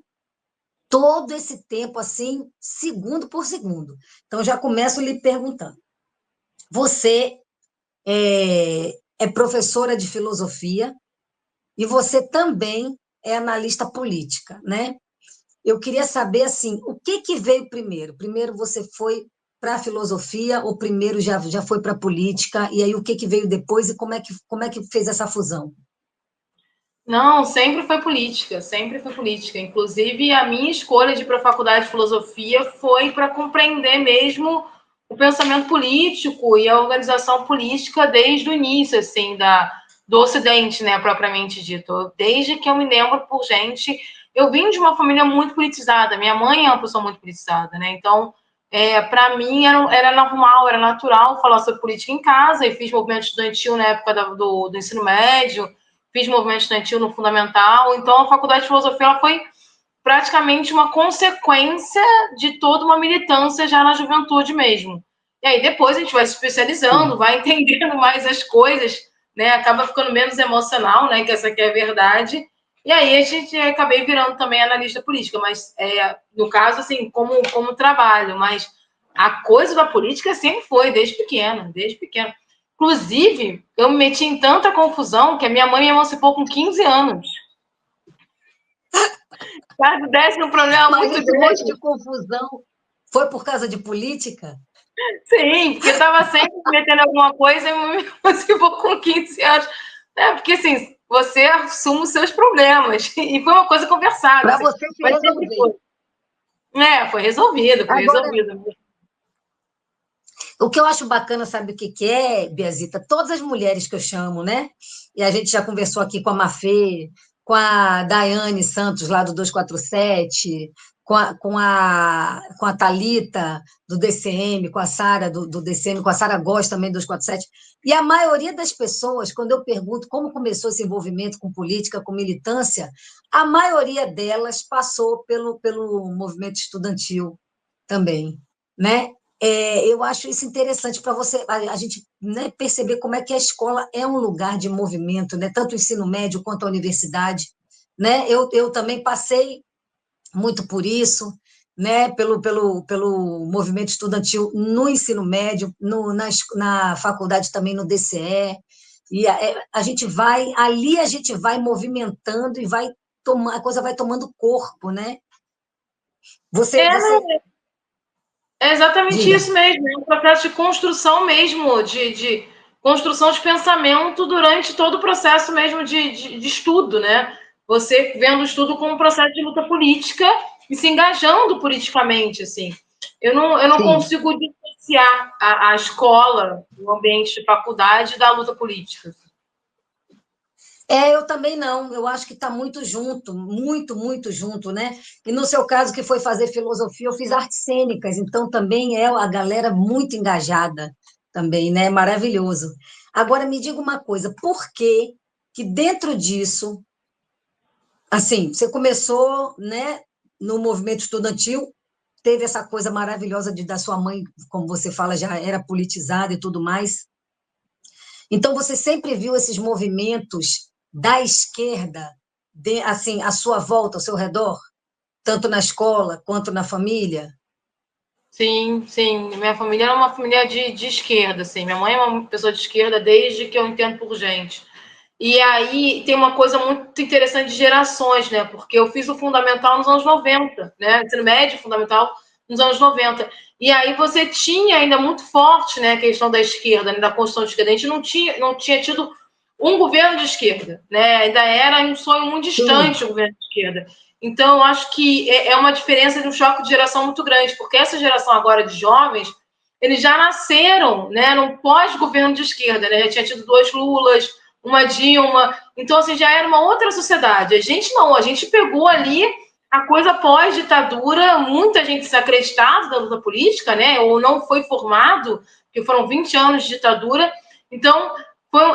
todo esse tempo, assim, segundo por segundo. Então, já começo lhe perguntando. Você é professora de filosofia e você também é analista política, né? Eu queria saber, assim, o que veio primeiro? Primeiro você foi para a filosofia ou primeiro já foi para a política? E aí o que veio depois e como é que fez essa fusão? Não, sempre foi política, sempre foi política. Inclusive, a minha escolha de ir para a faculdade de filosofia foi para compreender mesmo o pensamento político e a organização política desde o início, assim, do Ocidente, né, propriamente dito. Desde que eu me lembro por gente... Eu vim de uma família muito politizada. Minha mãe é uma pessoa muito politizada, né? Então, para mim, era normal, era natural falar sobre política em casa. E fiz movimento estudantil na época do ensino médio, fiz movimento estudantil no fundamental. Então, a faculdade de filosofia ela foi praticamente uma consequência de toda uma militância já na juventude mesmo. E aí, depois a gente vai se especializando, vai entendendo mais as coisas, né? Acaba ficando menos emocional, né? Que essa aqui é a verdade. E aí a gente acabei virando também analista política, mas no caso, assim, como trabalho, mas a coisa da política sempre foi, desde pequena. Inclusive, eu me meti em tanta confusão que a minha mãe me emancipou com 15 anos. Caso desse um problema Mas muito esse monte grande. de confusão foi por causa de política? Sim, porque estava sempre metendo alguma coisa e me emancipou com 15 anos. Porque, assim, você assume os seus problemas. E foi uma coisa conversada. Para Assim, você se mas sempre resolver. foi. Foi resolvido, foi Agora, resolvido. o que eu acho bacana, sabe o que é, Biazita? Todas as mulheres que eu chamo, né? E a gente já conversou aqui com a Mafê, com a Daiane Santos, lá do 247, com a Thalita, do DCM, com a Sara, do DCM, com a Sara Góes, também, do 247. E a maioria das pessoas, quando eu pergunto como começou esse envolvimento com política, com militância, a maioria delas passou pelo movimento estudantil também, né? Eu acho isso interessante para você, a gente, né, perceber como é que a escola é um lugar de movimento, né, tanto o ensino médio quanto a universidade. Né? Eu também passei muito por isso, né, pelo movimento estudantil no ensino médio, na faculdade também, no DCE. E ali a gente vai movimentando e a coisa vai tomando corpo, né? Você É exatamente diga. isso mesmo, é um processo de construção mesmo, de construção de pensamento durante todo o processo mesmo de estudo, né? Você vendo o estudo como um processo de luta política e se engajando politicamente, assim. Eu não Sim. consigo dissociar a escola, o ambiente de faculdade, da luta política. Eu também não, eu acho que está muito junto, muito, muito junto, né? E no seu caso, que foi fazer filosofia, eu fiz artes cênicas, então também é a galera muito engajada também, né? Maravilhoso. Agora, me diga uma coisa, por que que dentro disso, assim, você começou, né, no movimento estudantil, teve essa coisa maravilhosa da sua mãe, como você fala, já era politizada e tudo mais, então, você sempre viu esses movimentos da esquerda, assim, à sua volta, ao seu redor, tanto na escola quanto na família? Sim, sim. Minha família era uma família de esquerda, assim. Minha mãe é uma pessoa de esquerda desde que eu entendo por gente. E aí tem uma coisa muito interessante de gerações, né? Porque eu fiz o fundamental nos anos 90, né? Ensino médio fundamental nos anos 90. E aí você tinha ainda muito forte, né, a questão da esquerda, né, da construção de esquerda. A gente não tinha tido um governo de esquerda, né? Ainda era um sonho muito Sim, distante o governo de esquerda. Então, eu acho que é uma diferença de um choque de geração muito grande, porque essa geração agora de jovens, eles já nasceram, né, num pós-governo de esquerda, né? Já tinha tido 2 Lulas, uma Dilma, então assim, já era uma outra sociedade. A gente não, a gente pegou ali a coisa pós-ditadura, muita gente desacreditada da luta política, né, ou não foi formado, porque foram 20 anos de ditadura, então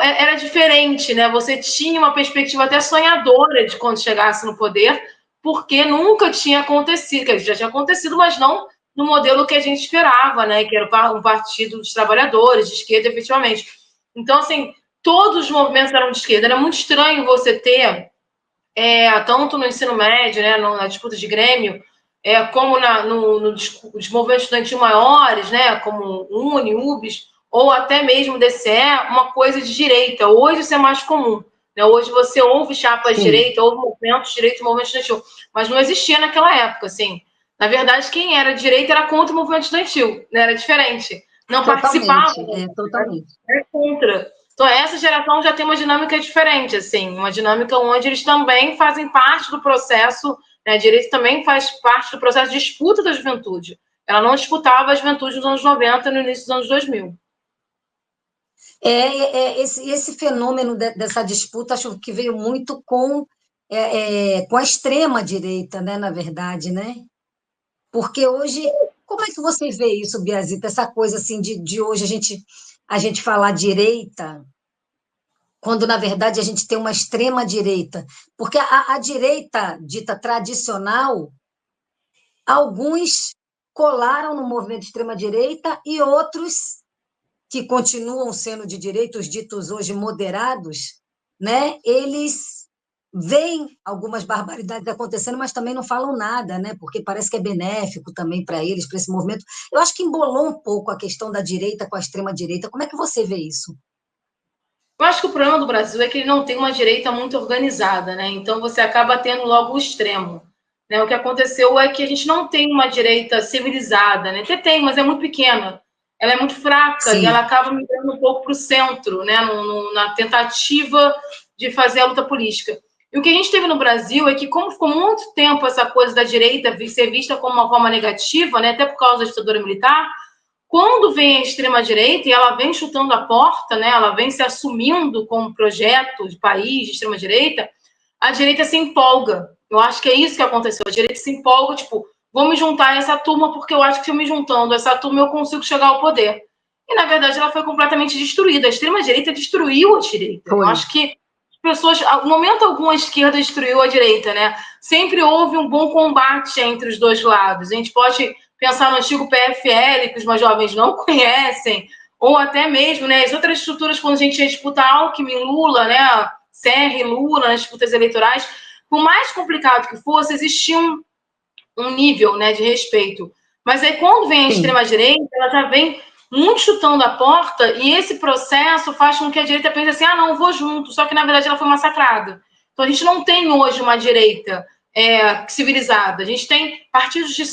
era diferente, né, você tinha uma perspectiva até sonhadora de quando chegasse no poder, porque nunca tinha acontecido, quer dizer, já tinha acontecido, mas não no modelo que a gente esperava, né, que era um partido dos trabalhadores, de esquerda, efetivamente. Então, assim, todos os movimentos eram de esquerda. Era muito estranho você ter, tanto no ensino médio, né, na disputa de Grêmio, como nos movimentos estudantis maiores, né, como Uni, UBS, ou até mesmo DCE, uma coisa de direita. Hoje isso é mais comum. Né? Hoje você ouve chapas de sim, direita, ouve movimentos de direita e movimento estudantil, mas não existia naquela época, assim. Na verdade, quem era de direita era contra o movimento estudantil, né? Era diferente. Não participava, totalmente. era contra. Então, essa geração já tem uma dinâmica diferente, assim, uma dinâmica onde eles também fazem parte do processo, né? A direita também faz parte do processo de disputa da juventude. Ela não disputava a juventude nos anos 90 e no início dos anos 2000. Esse fenômeno dessa disputa, acho que veio muito com a extrema-direita, né, na verdade, né? Porque hoje, como é que você vê isso, Biazita? Essa coisa assim de hoje a gente falar direita, quando na verdade a gente tem uma extrema direita. Porque a direita dita tradicional, alguns colaram no movimento de extrema direita e outros que continuam sendo de direita, os ditos hoje moderados, né? Eles veem algumas barbaridades acontecendo, mas também não falam nada, né? Porque parece que é benéfico também para eles, para esse movimento. Eu acho que embolou um pouco a questão da direita com a extrema direita. Como é que você vê isso? Eu acho que o problema do Brasil é que ele não tem uma direita muito organizada, né? Então você acaba tendo logo o extremo. Né? O que aconteceu é que a gente não tem uma direita civilizada, né? Até tem, mas é muito pequena. ela é muito fraca. Sim. E ela acaba migrando um pouco para o centro, né, na tentativa de fazer a luta política. E o que a gente teve no Brasil é que, como ficou muito tempo essa coisa da direita ser vista como uma forma negativa, né, até por causa da ditadura militar, quando vem a extrema-direita e ela vem chutando a porta, né, ela vem se assumindo como projeto de país de extrema-direita, a direita se empolga. Eu acho que é isso que aconteceu. A direita se empolga, tipo, vou me juntar a essa turma porque eu acho que se eu me juntando a essa turma eu consigo chegar ao poder. E, na verdade, ela foi completamente destruída. A extrema-direita destruiu a direita. Foi. Eu acho que pessoas, no momento algum, a esquerda destruiu a direita, né? Sempre houve um bom combate entre os dois lados. A gente pode pensar no antigo PFL, que os mais jovens não conhecem, ou até mesmo, né, as outras estruturas, quando a gente ia disputar Alckmin, Lula, né, Serra e Lula nas disputas eleitorais, por mais complicado que fosse, existia um nível, né, de respeito. Mas aí, quando vem a extrema-direita, ela já vem muito chutando a porta, e esse processo faz com que a direita pense assim, não, vou junto, só que, na verdade, ela foi massacrada. Então, a gente não tem hoje uma direita civilizada. A gente tem partidos de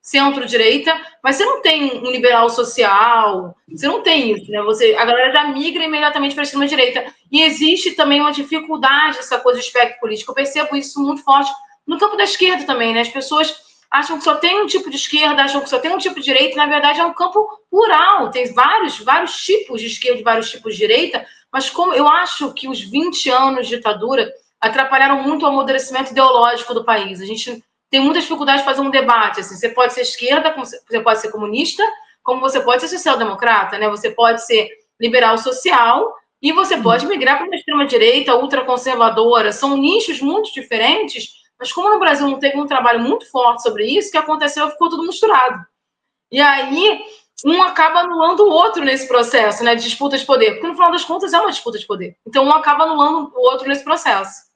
centro-direita, mas você não tem um liberal social, você não tem isso, né? A galera já migra imediatamente para a extrema-direita. E existe também uma dificuldade, essa coisa de espectro político. Eu percebo isso muito forte no campo da esquerda também, né? As pessoas acham que só tem um tipo de esquerda, acham que só tem um tipo de direita, e, na verdade, é um campo plural. Tem vários tipos de esquerda, vários tipos de direita, mas como eu acho que os 20 anos de ditadura atrapalharam muito o amadurecimento ideológico do país. A gente tem muita dificuldade de fazer um debate. Assim, você pode ser esquerda, você pode ser comunista, como você pode ser social-democrata, né? Você pode ser liberal social e você pode migrar para uma extrema-direita, ultraconservadora. São nichos muito diferentes, mas como no Brasil não teve um trabalho muito forte sobre isso, o que aconteceu ficou tudo misturado. E aí, um acaba anulando o outro nesse processo, né, de disputa de poder, porque no final das contas é uma disputa de poder. Então, um acaba anulando o outro nesse processo.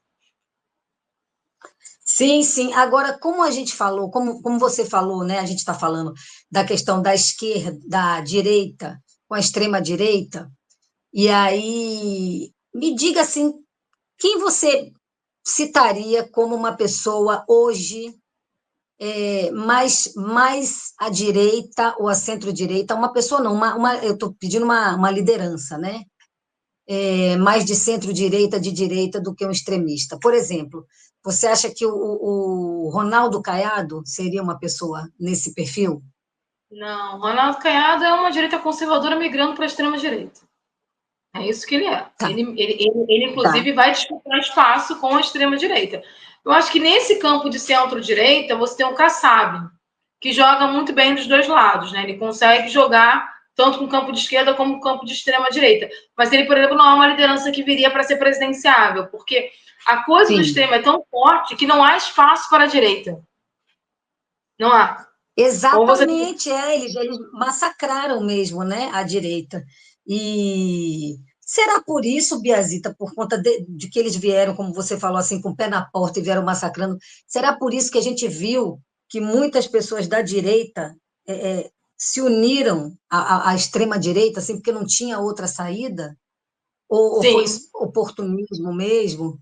Sim, sim. Agora, como a gente falou, como você falou, né? A gente está falando da questão da esquerda, da direita com a extrema-direita, e aí me diga assim, quem você citaria como uma pessoa hoje mais à direita ou à centro-direita? Uma pessoa não, eu estou pedindo uma liderança, né? Mais de centro-direita, de direita, do que um extremista. Por exemplo, você acha que o Ronaldo Caiado seria uma pessoa nesse perfil? Não, Ronaldo Caiado é uma direita conservadora migrando para a extrema-direita. É isso que ele é. Tá. Ele inclusive, vai disputar espaço com a extrema-direita. Eu acho que nesse campo de centro-direita, você tem o Kassab, que joga muito bem dos dois lados, né? Ele consegue jogar tanto com o campo de esquerda como com o campo de extrema-direita. Mas ele, por exemplo, não é uma liderança que viria para ser presidenciável, porque a coisa do extremo é tão forte que não há espaço para a direita. Não há. Exatamente, eles massacraram mesmo, né, a direita. E será por isso, Biazita, por conta de que eles vieram, como você falou, assim, com o pé na porta e vieram massacrando, será por isso que a gente viu que muitas pessoas da direita se uniram à extrema-direita, assim, porque não tinha outra saída? Ou foi oportunismo mesmo?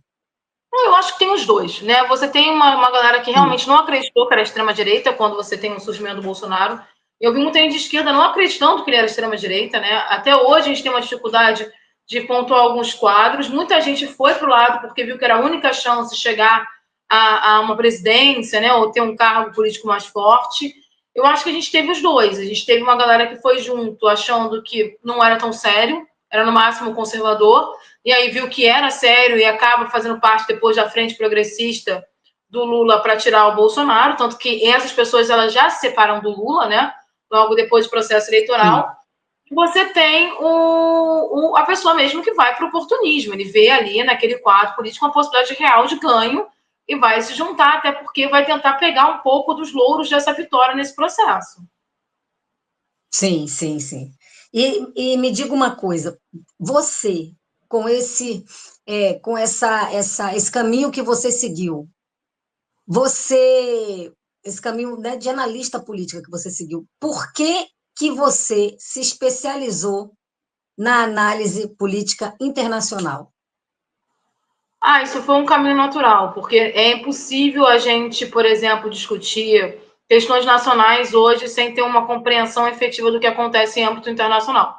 Eu acho que tem os dois, né? Você tem uma galera que realmente não acreditou que era extrema-direita quando você tem o surgimento do Bolsonaro. Eu vi muita gente de esquerda não acreditando que ele era extrema-direita, né? Até hoje a gente tem uma dificuldade de pontuar alguns quadros. Muita gente foi para o lado porque viu que era a única chance de chegar a uma presidência, né? Ou ter um cargo político mais forte. Eu acho que a gente teve os dois. A gente teve uma galera que foi junto achando que não era tão sério, era no máximo conservador, e aí viu que era sério e acaba fazendo parte depois da frente progressista do Lula para tirar o Bolsonaro, tanto que essas pessoas elas já se separam do Lula, né? Logo depois do processo eleitoral. Sim. Você tem a pessoa mesmo que vai para o oportunismo, ele vê ali naquele quadro político uma possibilidade real de ganho e vai se juntar, até porque vai tentar pegar um pouco dos louros dessa vitória nesse processo. Sim, sim, sim. E me diga uma coisa, você, com esse caminho que você seguiu, esse caminho, né, de analista política que você seguiu, por que você se especializou na análise política internacional? Isso foi um caminho natural, porque é impossível a gente, por exemplo, discutir questões nacionais hoje sem ter uma compreensão efetiva do que acontece em âmbito internacional.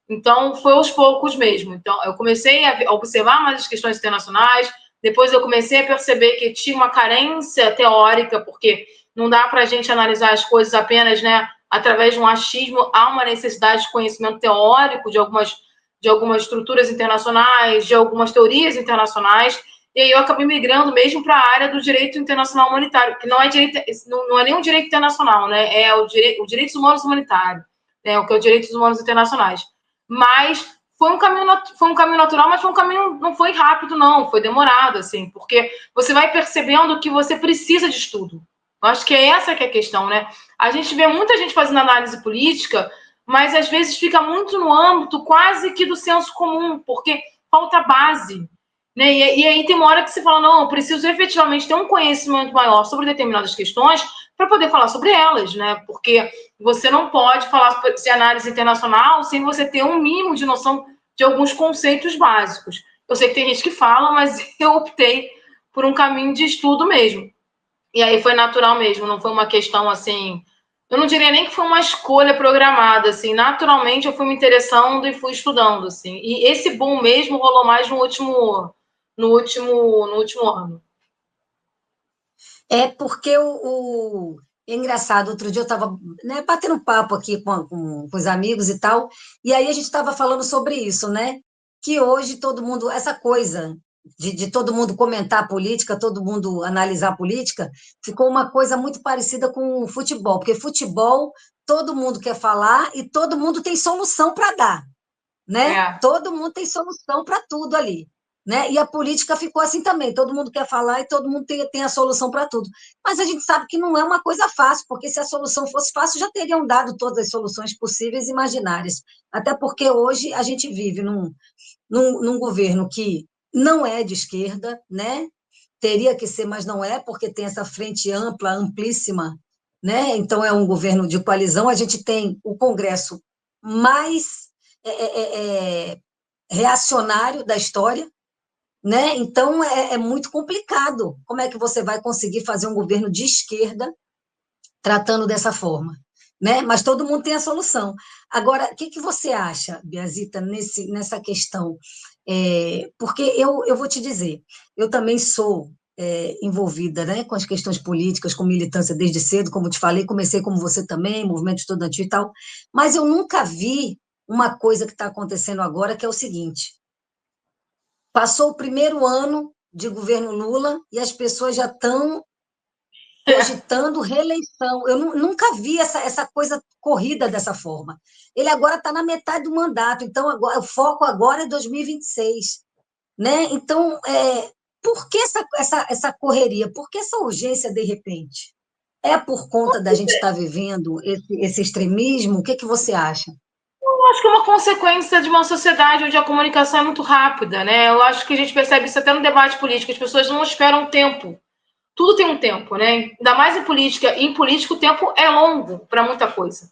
Então, foi aos poucos mesmo. Então, eu comecei a observar mais as questões internacionais, depois eu comecei a perceber que tinha uma carência teórica, porque não dá para a gente analisar as coisas apenas, né, através de um achismo, há uma necessidade de conhecimento teórico de algumas estruturas internacionais, de algumas teorias internacionais, e aí eu acabei migrando mesmo para a área do direito internacional humanitário, que não é nem um direito internacional, né, é o direitos humanos humanitário, né, o que é o direitos humanos internacionais. Mas foi um caminho natural, mas não foi rápido, não, foi demorado, assim, porque você vai percebendo que você precisa de estudo. Eu acho que é essa que é a questão, né? A gente vê muita gente fazendo análise política, mas às vezes fica muito no âmbito quase que do senso comum, porque falta base, né? E aí tem uma hora que você fala, não, eu preciso efetivamente ter um conhecimento maior sobre determinadas questões para poder falar sobre elas, né? Porque você não pode falar de análise internacional sem você ter um mínimo de noção de alguns conceitos básicos. Eu sei que tem gente que fala, mas eu optei por um caminho de estudo mesmo. E aí foi natural mesmo, não foi uma questão assim... Eu não diria nem que foi uma escolha programada, assim. Naturalmente eu fui me interessando e fui estudando, assim. E esse boom mesmo rolou mais no último ano. É porque é engraçado, outro dia eu estava, né, batendo papo aqui com os amigos e tal, e aí a gente estava falando sobre isso, né? Que hoje todo mundo, essa coisa de todo mundo comentar a política, todo mundo analisar a política, ficou uma coisa muito parecida com o futebol, porque futebol todo mundo quer falar e todo mundo tem solução para dar, né? É. Todo mundo tem solução para tudo ali. Né? E a política ficou assim também, todo mundo quer falar e todo mundo tem a solução para tudo. Mas a gente sabe que não é uma coisa fácil, porque se a solução fosse fácil, já teriam dado todas as soluções possíveis e imaginárias. Até porque hoje a gente vive num governo que não é de esquerda, né? Teria que ser, mas não é, porque tem essa frente ampla, amplíssima, né? Então é um governo de coalizão. A gente tem o Congresso mais reacionário da história, né? Então é muito complicado. Como é que você vai conseguir fazer um governo de esquerda tratando dessa forma, né? Mas todo mundo tem a solução. Agora, o que você acha, Biazita, nessa questão? Porque eu vou te dizer, eu também sou envolvida, né, com as questões políticas, com militância desde cedo, como te falei, comecei como você também, movimento estudantil e tal, mas eu nunca vi uma coisa que está acontecendo agora, que é o seguinte: passou o primeiro ano de governo Lula e as pessoas já estão cogitando reeleição. Eu nunca vi essa coisa corrida dessa forma. Ele agora está na metade do mandato, então agora, o foco agora é 2026. Né? Então, por que essa correria? Por que essa urgência de repente? É por conta da gente estar vivendo esse extremismo? O que você acha? Eu acho que é uma consequência de uma sociedade onde a comunicação é muito rápida, né? Eu acho que a gente percebe isso até no debate político. As pessoas não esperam tempo. Tudo tem um tempo, né? Ainda mais em política. E em política o tempo é longo para muita coisa.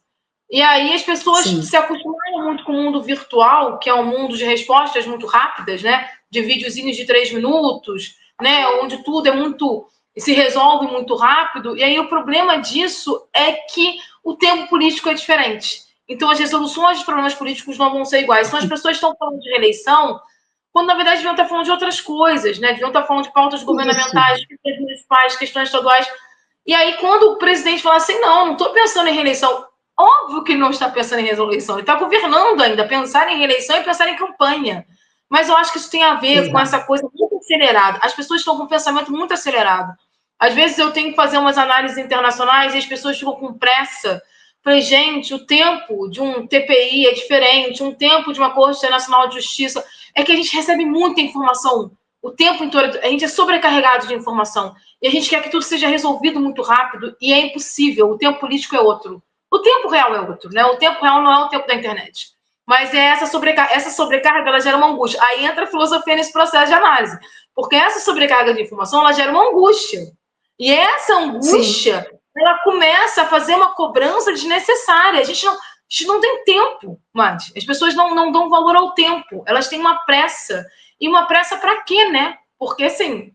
E aí as pessoas se acostumaram muito com o mundo virtual, que é um mundo de respostas muito rápidas, né? De videozinhos de 3 minutos, né? Onde tudo é muito... se resolve muito rápido. E aí o problema disso é que o tempo político é diferente. Então, as resoluções dos problemas políticos não vão ser iguais. Então, as pessoas estão falando de reeleição, quando, na verdade, deviam estar falando de outras coisas, né? Deviam estar falando de pautas governamentais, questões municipais, questões estaduais. E aí, quando o presidente fala assim, não estou pensando em reeleição, óbvio que ele não está pensando em reeleição, ele está governando ainda. Pensar em reeleição e pensar em campanha. Mas eu acho que isso tem a ver com essa coisa muito acelerada. As pessoas estão com um pensamento muito acelerado. Às vezes eu tenho que fazer umas análises internacionais e as pessoas ficam com pressa. Falei, gente, o tempo de um TPI é diferente, um tempo de uma Corte Internacional de Justiça. É que a gente recebe muita informação o tempo inteiro, a gente é sobrecarregado de informação. E a gente quer que tudo seja resolvido muito rápido e é impossível. O tempo político é outro. O tempo real é outro, né? O tempo real não é o tempo da internet. Mas essa sobrecarga ela gera uma angústia. Aí entra a filosofia nesse processo de análise. Porque essa sobrecarga de informação ela gera uma angústia. E essa angústia... Sim. Ela começa a fazer uma cobrança desnecessária. A gente não tem tempo mais. As pessoas não dão valor ao tempo. Elas têm uma pressa. E uma pressa para quê, né? Porque, assim,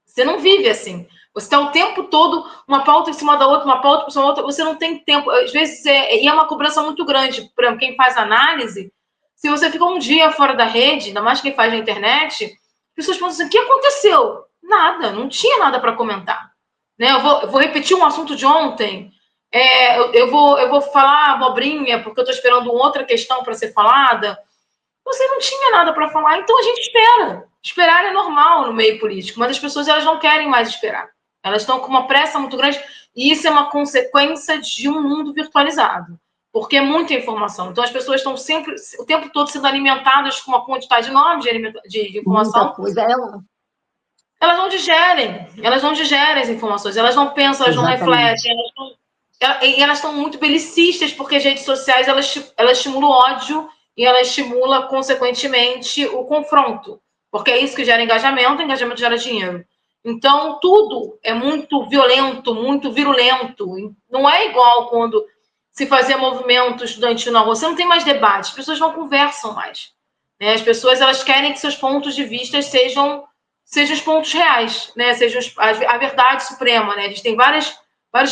você não vive assim. Você está o tempo todo, uma pauta em cima da outra, uma pauta em cima da outra, você não tem tempo. Às vezes, e é uma cobrança muito grande. Por exemplo, quem faz análise, se você fica um dia fora da rede, ainda mais quem faz na internet, as pessoas pensam assim, o que aconteceu? Nada, não tinha nada para comentar. Né? Eu vou repetir um assunto de ontem, eu vou falar abobrinha, porque eu estou esperando outra questão para ser falada. Você não tinha nada para falar, então a gente espera. Esperar é normal no meio político, mas as pessoas elas não querem mais esperar. Elas estão com uma pressa muito grande, e isso é uma consequência de um mundo virtualizado, porque é muita informação. Então as pessoas estão sempre, o tempo todo, sendo alimentadas com uma quantidade enorme de informação. Muita coisa. Elas não digerem as informações, elas não pensam, elas não refletem, elas estão muito belicistas, porque as redes sociais elas estimulam o ódio e elas estimulam, consequentemente, o confronto, porque é isso que gera engajamento gera dinheiro. Então, tudo é muito violento, muito virulento. Não é igual quando se fazia movimento estudantil na rua. Você não tem mais debate, as pessoas não conversam mais. Né? As pessoas elas querem que seus pontos de vista sejam os pontos reais, né? Seja a verdade suprema. Né? A gente tem várias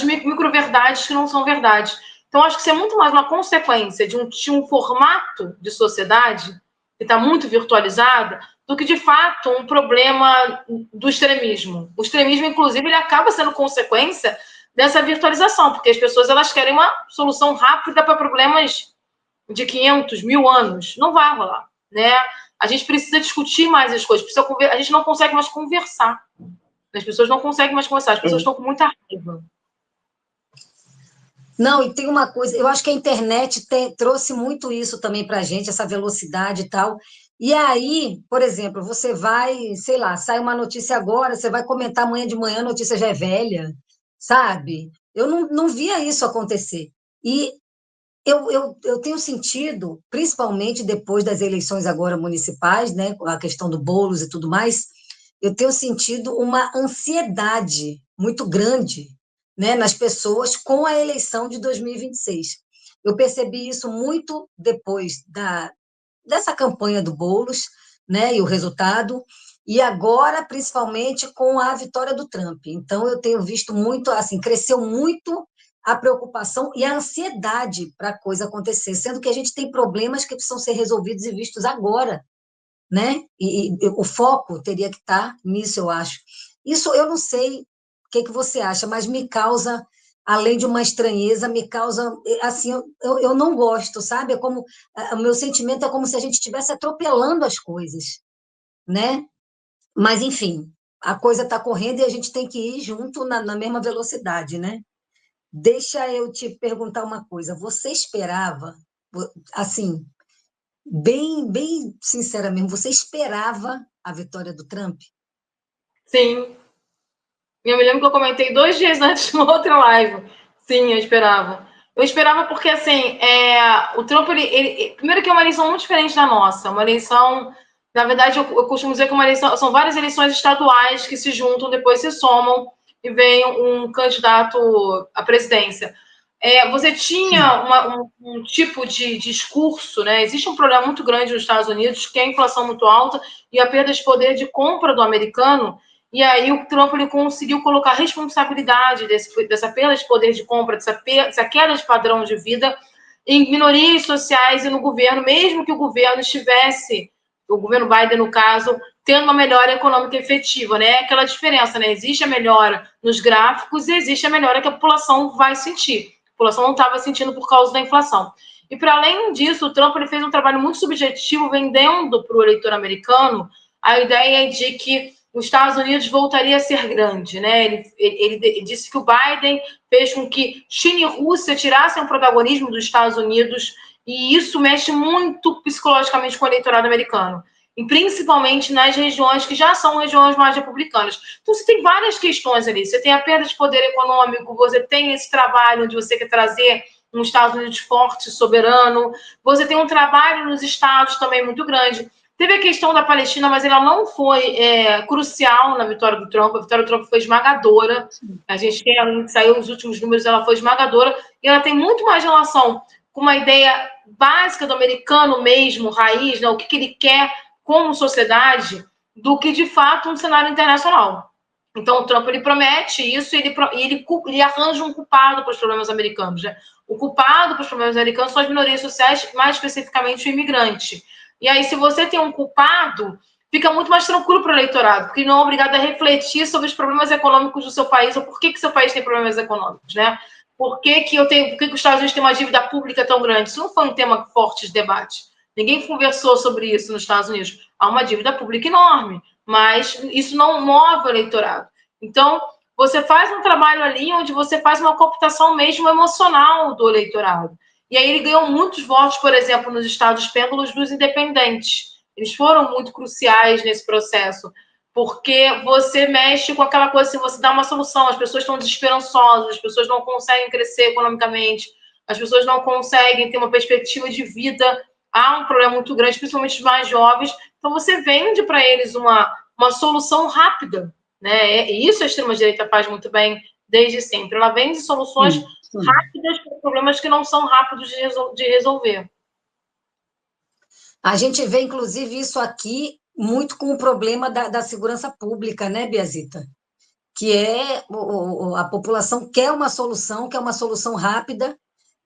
micro-verdades que não são verdades. Então, acho que isso é muito mais uma consequência de um formato de sociedade que está muito virtualizada do que, de fato, um problema do extremismo. O extremismo, inclusive, ele acaba sendo consequência dessa virtualização, porque as pessoas elas querem uma solução rápida para problemas de 500, 1000 anos. Não vai rolar, né? A gente precisa discutir mais as coisas, a gente não consegue mais conversar. As pessoas não conseguem mais conversar, as pessoas estão com muita raiva. Não, e tem uma coisa, eu acho que a internet trouxe muito isso também para a gente, essa velocidade e tal. E aí, por exemplo, você vai, sei lá, sai uma notícia agora, você vai comentar amanhã de manhã, a notícia já é velha, sabe? Eu não via isso acontecer. E eu tenho sentido, principalmente depois das eleições agora municipais, né, a questão do Boulos e tudo mais, eu tenho sentido uma ansiedade muito grande, né, nas pessoas com a eleição de 2026. Eu percebi isso muito depois dessa campanha do Boulos, né, e o resultado, e agora, principalmente, com a vitória do Trump. Então, eu tenho visto muito, assim, cresceu muito a preocupação e a ansiedade para a coisa acontecer, sendo que a gente tem problemas que precisam ser resolvidos e vistos agora, né? E o foco teria que estar nisso, eu acho. Isso eu não sei o que você acha, mas me causa, além de uma estranheza, me causa, assim, eu não gosto, sabe? É como, o meu sentimento é como se a gente estivesse atropelando as coisas, né? Mas, enfim, a coisa está correndo e a gente tem que ir junto na mesma velocidade, né? Deixa eu te perguntar uma coisa. Você esperava, assim, bem sincera mesmo, você esperava a vitória do Trump? Sim. Eu me lembro que eu comentei 2 dias antes de uma outra live. Sim, eu esperava. Eu esperava porque, assim, o Trump, primeiro que é uma eleição muito diferente da nossa. Uma eleição, na verdade, eu costumo dizer que uma eleição, são várias eleições estaduais que se juntam, depois se somam e vem um candidato à presidência. Você tinha um tipo de discurso, né? Existe um problema muito grande nos Estados Unidos, que é a inflação muito alta e a perda de poder de compra do americano. E aí o Trump ele conseguiu colocar responsabilidade dessa perda de poder de compra, dessa queda de padrão de vida em minorias sociais e no governo, mesmo que o governo estivesse, o governo Biden, no caso, tendo uma melhora econômica efetiva, né? Aquela diferença, né? Existe a melhora nos gráficos e existe a melhora que a população vai sentir. A população não estava sentindo por causa da inflação. E, para além disso, o Trump ele fez um trabalho muito subjetivo, vendendo para o eleitor americano a ideia de que os Estados Unidos voltaria a ser grande, né? Ele disse que o Biden fez com que China e Rússia tirassem o protagonismo dos Estados Unidos, e isso mexe muito psicologicamente com o eleitorado americano, e principalmente nas regiões que já são regiões mais republicanas. Então, você tem várias questões ali. Você tem a perda de poder econômico, você tem esse trabalho onde você quer trazer um Estados Unidos forte, soberano, você tem um trabalho nos estados também muito grande. Teve a questão da Palestina, mas ela não foi crucial na vitória do Trump. A vitória do Trump foi esmagadora. A gente saiu os últimos números, ela foi esmagadora. E ela tem muito mais relação com uma ideia básica do americano mesmo, raiz, né? O que ele quer como sociedade, do que, de fato, um cenário internacional. Então, o Trump ele promete isso e ele arranja um culpado para os problemas americanos. Né? O culpado para os problemas americanos são as minorias sociais, mais especificamente o imigrante. E aí, se você tem um culpado, fica muito mais tranquilo para o eleitorado, porque não é obrigado a refletir sobre os problemas econômicos do seu país ou por que seu país tem problemas econômicos. Né? Por que os Estados Unidos têm uma dívida pública tão grande? Isso não foi um tema forte de debate. Ninguém conversou sobre isso nos Estados Unidos. Há uma dívida pública enorme, mas isso não move o eleitorado. Então, você faz um trabalho ali onde você faz uma cooptação mesmo emocional do eleitorado. E aí ele ganhou muitos votos, por exemplo, nos estados pêndulos dos independentes. Eles foram muito cruciais nesse processo, porque você mexe com aquela coisa assim, você dá uma solução, as pessoas estão desesperançosas, as pessoas não conseguem crescer economicamente, as pessoas não conseguem ter uma perspectiva de vida, há um problema muito grande, principalmente os mais jovens, então você vende para eles uma solução rápida, né? E isso a extrema-direita faz muito bem desde sempre, ela vende soluções rápidas para problemas que não são rápidos de resolver. A gente vê, inclusive, isso aqui muito com o problema da segurança pública, né, Biazita? Que é a população quer uma solução rápida,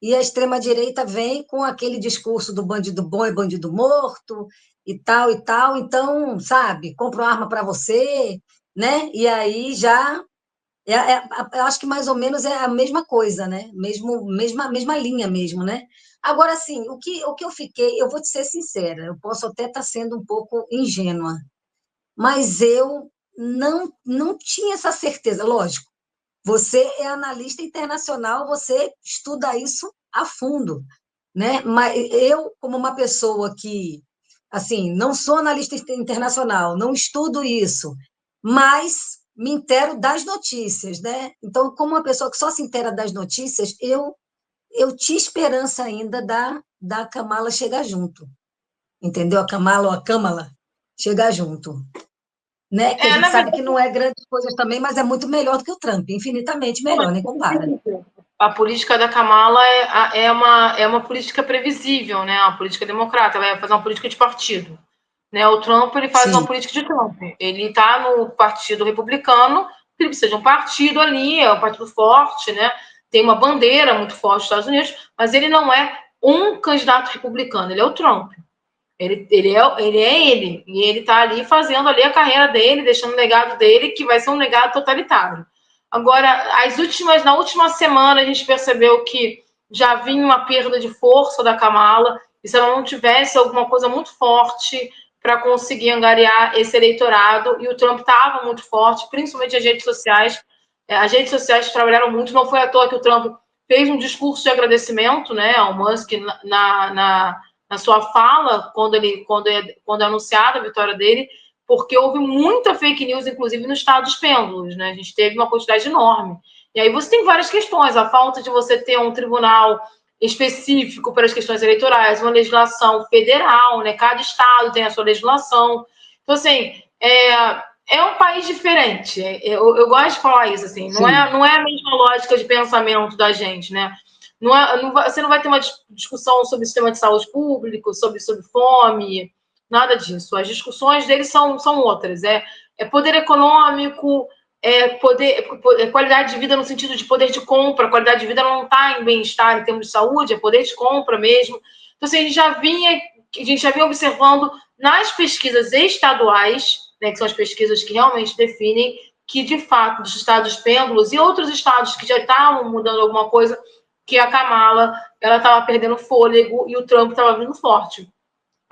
e a extrema-direita vem com aquele discurso do bandido bom e bandido morto, e tal, então, sabe, compra uma arma para você, né? E aí já... eu acho que mais ou menos é a mesma coisa, né? Mesma linha mesmo, né? Agora, assim, o que eu fiquei... Eu vou te ser sincera, eu posso até estar sendo um pouco ingênua, mas eu não tinha essa certeza. Lógico, você é analista internacional, você estuda isso a fundo, né? Mas eu, como uma pessoa que, assim, não sou analista internacional, não estudo isso, mas me intero das notícias, né? Então, como uma pessoa que só se intera das notícias, eu tinha esperança ainda da Kamala chegar junto, entendeu? A Kamala ou a Kamala chegar junto. Né? Que a gente sabe que não é grandes coisas também, mas é muito melhor do que o Trump, infinitamente melhor, nem compara. A política da Kamala é uma política previsível, né? Uma política democrata, ela vai fazer uma política de partido. Né? O Trump ele faz uma política de Trump. Ele está no Partido Republicano, ele precisa de um partido ali, é um partido forte, né? Tem uma bandeira muito forte nos Estados Unidos, mas ele não é um candidato republicano, ele é o Trump. Ele é ele, e ele está ali fazendo ali a carreira dele, deixando o legado dele, que vai ser um legado totalitário. Agora, na última semana, a gente percebeu que já vinha uma perda de força da Kamala, e se ela não tivesse alguma coisa muito forte para conseguir angariar esse eleitorado, e o Trump estava muito forte, principalmente as redes sociais. As redes sociais trabalharam muito, não foi à toa que o Trump fez um discurso de agradecimento, né, ao Musk na sua fala, quando é anunciada a vitória dele, porque houve muita fake news, inclusive no estado dos pêndulos, né? A gente teve uma quantidade enorme. E aí você tem várias questões, a falta de você ter um tribunal específico para as questões eleitorais, uma legislação federal, né? Cada estado tem a sua legislação. Então, assim, é um país diferente. Eu gosto de falar isso, assim, não é a mesma lógica de pensamento da gente, né? Você não vai ter uma discussão sobre o sistema de saúde público, sobre fome, nada disso. As discussões deles são outras. É poder econômico, qualidade de vida no sentido de poder de compra. A qualidade de vida não está em bem-estar em termos de saúde, é poder de compra mesmo. Então, assim, a gente já vinha observando nas pesquisas estaduais, né, que são as pesquisas que realmente definem que, de fato, dos estados pêndulos e outros estados que já estavam mudando alguma coisa, que a Kamala ela estava perdendo fôlego e o Trump estava vindo forte.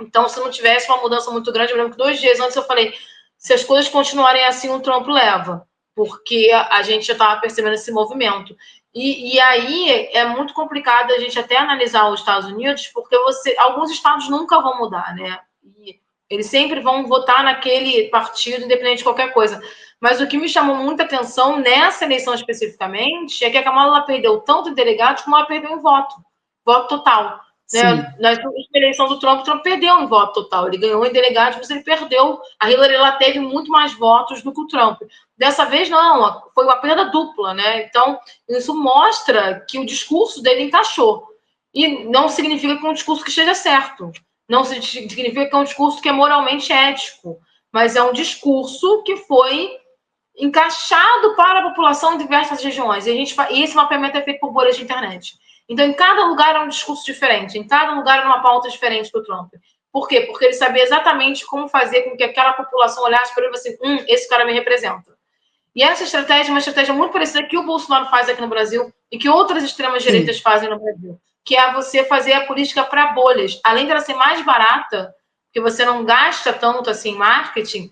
Então, se não tivesse uma mudança muito grande, eu lembro que 2 dias antes eu falei, se as coisas continuarem assim, o Trump leva, porque a gente já estava percebendo esse movimento. E aí é muito complicado a gente até analisar os Estados Unidos, porque alguns estados nunca vão mudar, né? E eles sempre vão votar naquele partido, independente de qualquer coisa. Mas o que me chamou muita atenção nessa eleição especificamente é que a Kamala perdeu tanto em delegados como ela perdeu em voto total. Né? Na eleição do Trump, o Trump perdeu em voto total. Ele ganhou em delegados, mas ele perdeu. A Hillary ela teve muito mais votos do que o Trump. Dessa vez, não. Foi uma perda dupla. Né? Então, isso mostra que o discurso dele encaixou. E não significa que é um discurso que esteja certo. Não significa que é um discurso que é moralmente ético. Mas é um discurso que foi encaixado para a população em diversas regiões. E esse mapeamento é feito por bolhas de internet. Então, em cada lugar é um discurso diferente, em cada lugar é uma pauta diferente do Trump. Por quê? Porque ele sabia exatamente como fazer com que aquela população olhasse para ele e fosse assim, esse cara me representa. E essa estratégia é uma estratégia muito parecida que o Bolsonaro faz aqui no Brasil e que outras extremas-direitas fazem no Brasil, que é você fazer a política para bolhas. Além dela ser mais barata, porque você não gasta tanto assim em marketing,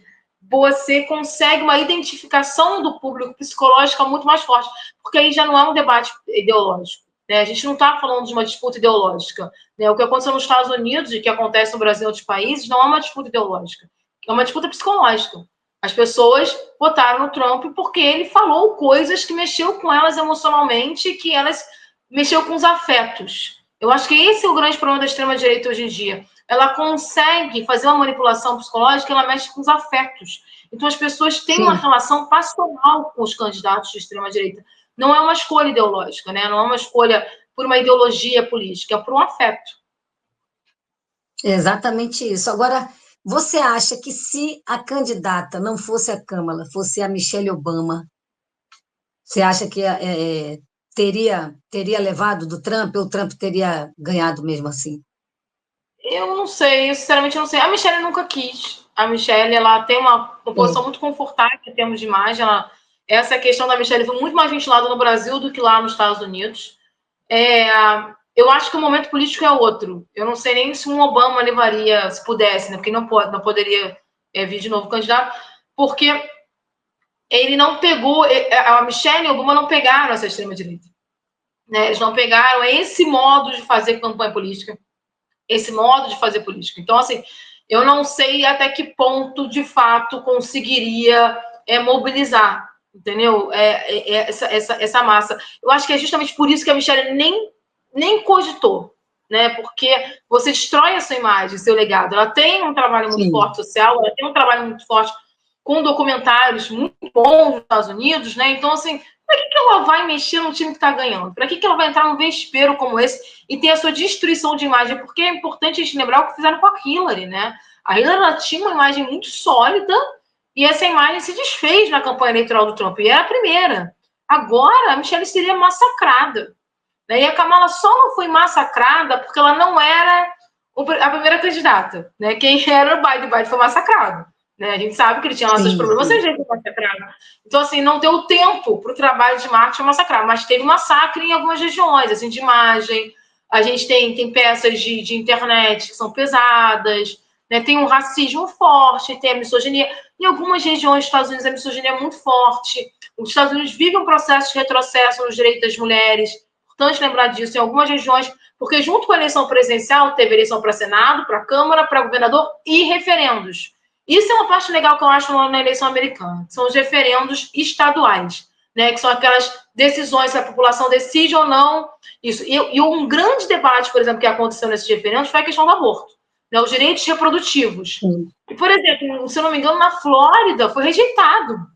você consegue uma identificação do público psicológica muito mais forte, porque aí já não é um debate ideológico. Né? A gente não está falando de uma disputa ideológica. Né? O que aconteceu nos Estados Unidos e que acontece no Brasil e em outros países não é uma disputa ideológica, é uma disputa psicológica. As pessoas votaram no Trump porque ele falou coisas que mexeu com elas emocionalmente, que elas mexeu com os afetos. Eu acho que esse é o grande problema da extrema-direita hoje em dia. Ela consegue fazer uma manipulação psicológica, ela mexe com os afetos. Então, as pessoas têm uma relação passional com os candidatos de extrema-direita. Não é uma escolha ideológica, né? Não é uma escolha por uma ideologia política, é por um afeto. Exatamente isso. Agora, você acha que se a candidata não fosse a Kamala, fosse a Michelle Obama, você acha que teria levado do Trump ou o Trump teria ganhado mesmo assim? Eu não sei, eu sinceramente não sei. A Michelle nunca quis. A Michelle, ela tem uma posição muito confortável em termos de imagem. Essa questão da Michelle foi muito mais ventilada no Brasil do que lá nos Estados Unidos. Eu acho que o momento político é outro. Eu não sei nem se um Obama levaria, se pudesse, né? Porque não poderia vir de novo candidato, porque ele não pegou, a Michelle e o Obama não pegaram essa extrema-direita. Né? Eles não pegaram esse modo de fazer campanha política, esse modo de fazer política. Então, assim, eu não sei até que ponto, de fato, conseguiria mobilizar, entendeu? Essa massa. Eu acho que é justamente por isso que a Michelle nem cogitou, né? Porque você destrói a sua imagem, seu legado. Ela tem um trabalho muito forte social, ela tem um trabalho muito forte com documentários muito bons nos Estados Unidos, né? Então, assim, para que ela vai mexer num time que está ganhando? Para que ela vai entrar num vespeiro como esse e ter a sua destruição de imagem? Porque é importante a gente lembrar o que fizeram com a Hillary, né? A Hillary, ela tinha uma imagem muito sólida e essa imagem se desfez na campanha eleitoral do Trump. E era a primeira. Agora, a Michelle seria massacrada. Né? E a Kamala só não foi massacrada porque ela não era a primeira candidata. Né? Quem era o Biden foi massacrado. Né? A gente sabe que ele tinha lá seus problemas, seja ele massacrado. Então, assim, não deu tempo para o trabalho de marketing massacrar, mas teve massacre em algumas regiões, assim, de imagem. A gente tem peças de internet que são pesadas, né? Tem um racismo forte, tem a misoginia. Em algumas regiões dos Estados Unidos, a misoginia é muito forte. Os Estados Unidos vivem um processo de retrocesso nos direitos das mulheres. Importante lembrar disso, em algumas regiões, porque junto com a eleição presidencial, teve eleição para Senado, para Câmara, para governador e referendos. Isso é uma parte legal que eu acho na eleição americana, são os referendos estaduais, né, que são aquelas decisões se a população decide ou não. Isso. E um grande debate, por exemplo, que aconteceu nesses referendos foi a questão do aborto, né, os direitos reprodutivos. E, por exemplo, se eu não me engano, na Flórida foi rejeitado,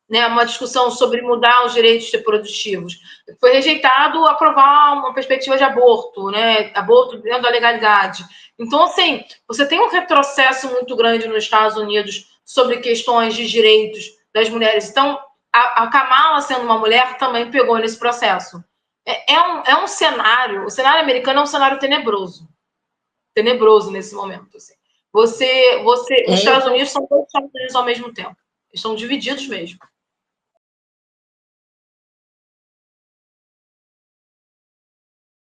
né, uma discussão sobre mudar os direitos reprodutivos. Foi rejeitado aprovar uma perspectiva de aborto, né, aborto dentro da legalidade. Então, assim, você tem um retrocesso muito grande nos Estados Unidos sobre questões de direitos das mulheres. Então, a Kamala, sendo uma mulher, também pegou nesse processo. É um cenário, o cenário americano é um cenário tenebroso nesse momento. Assim. Os Estados Unidos são todos os Estados Unidos ao mesmo tempo. Eles estão divididos mesmo.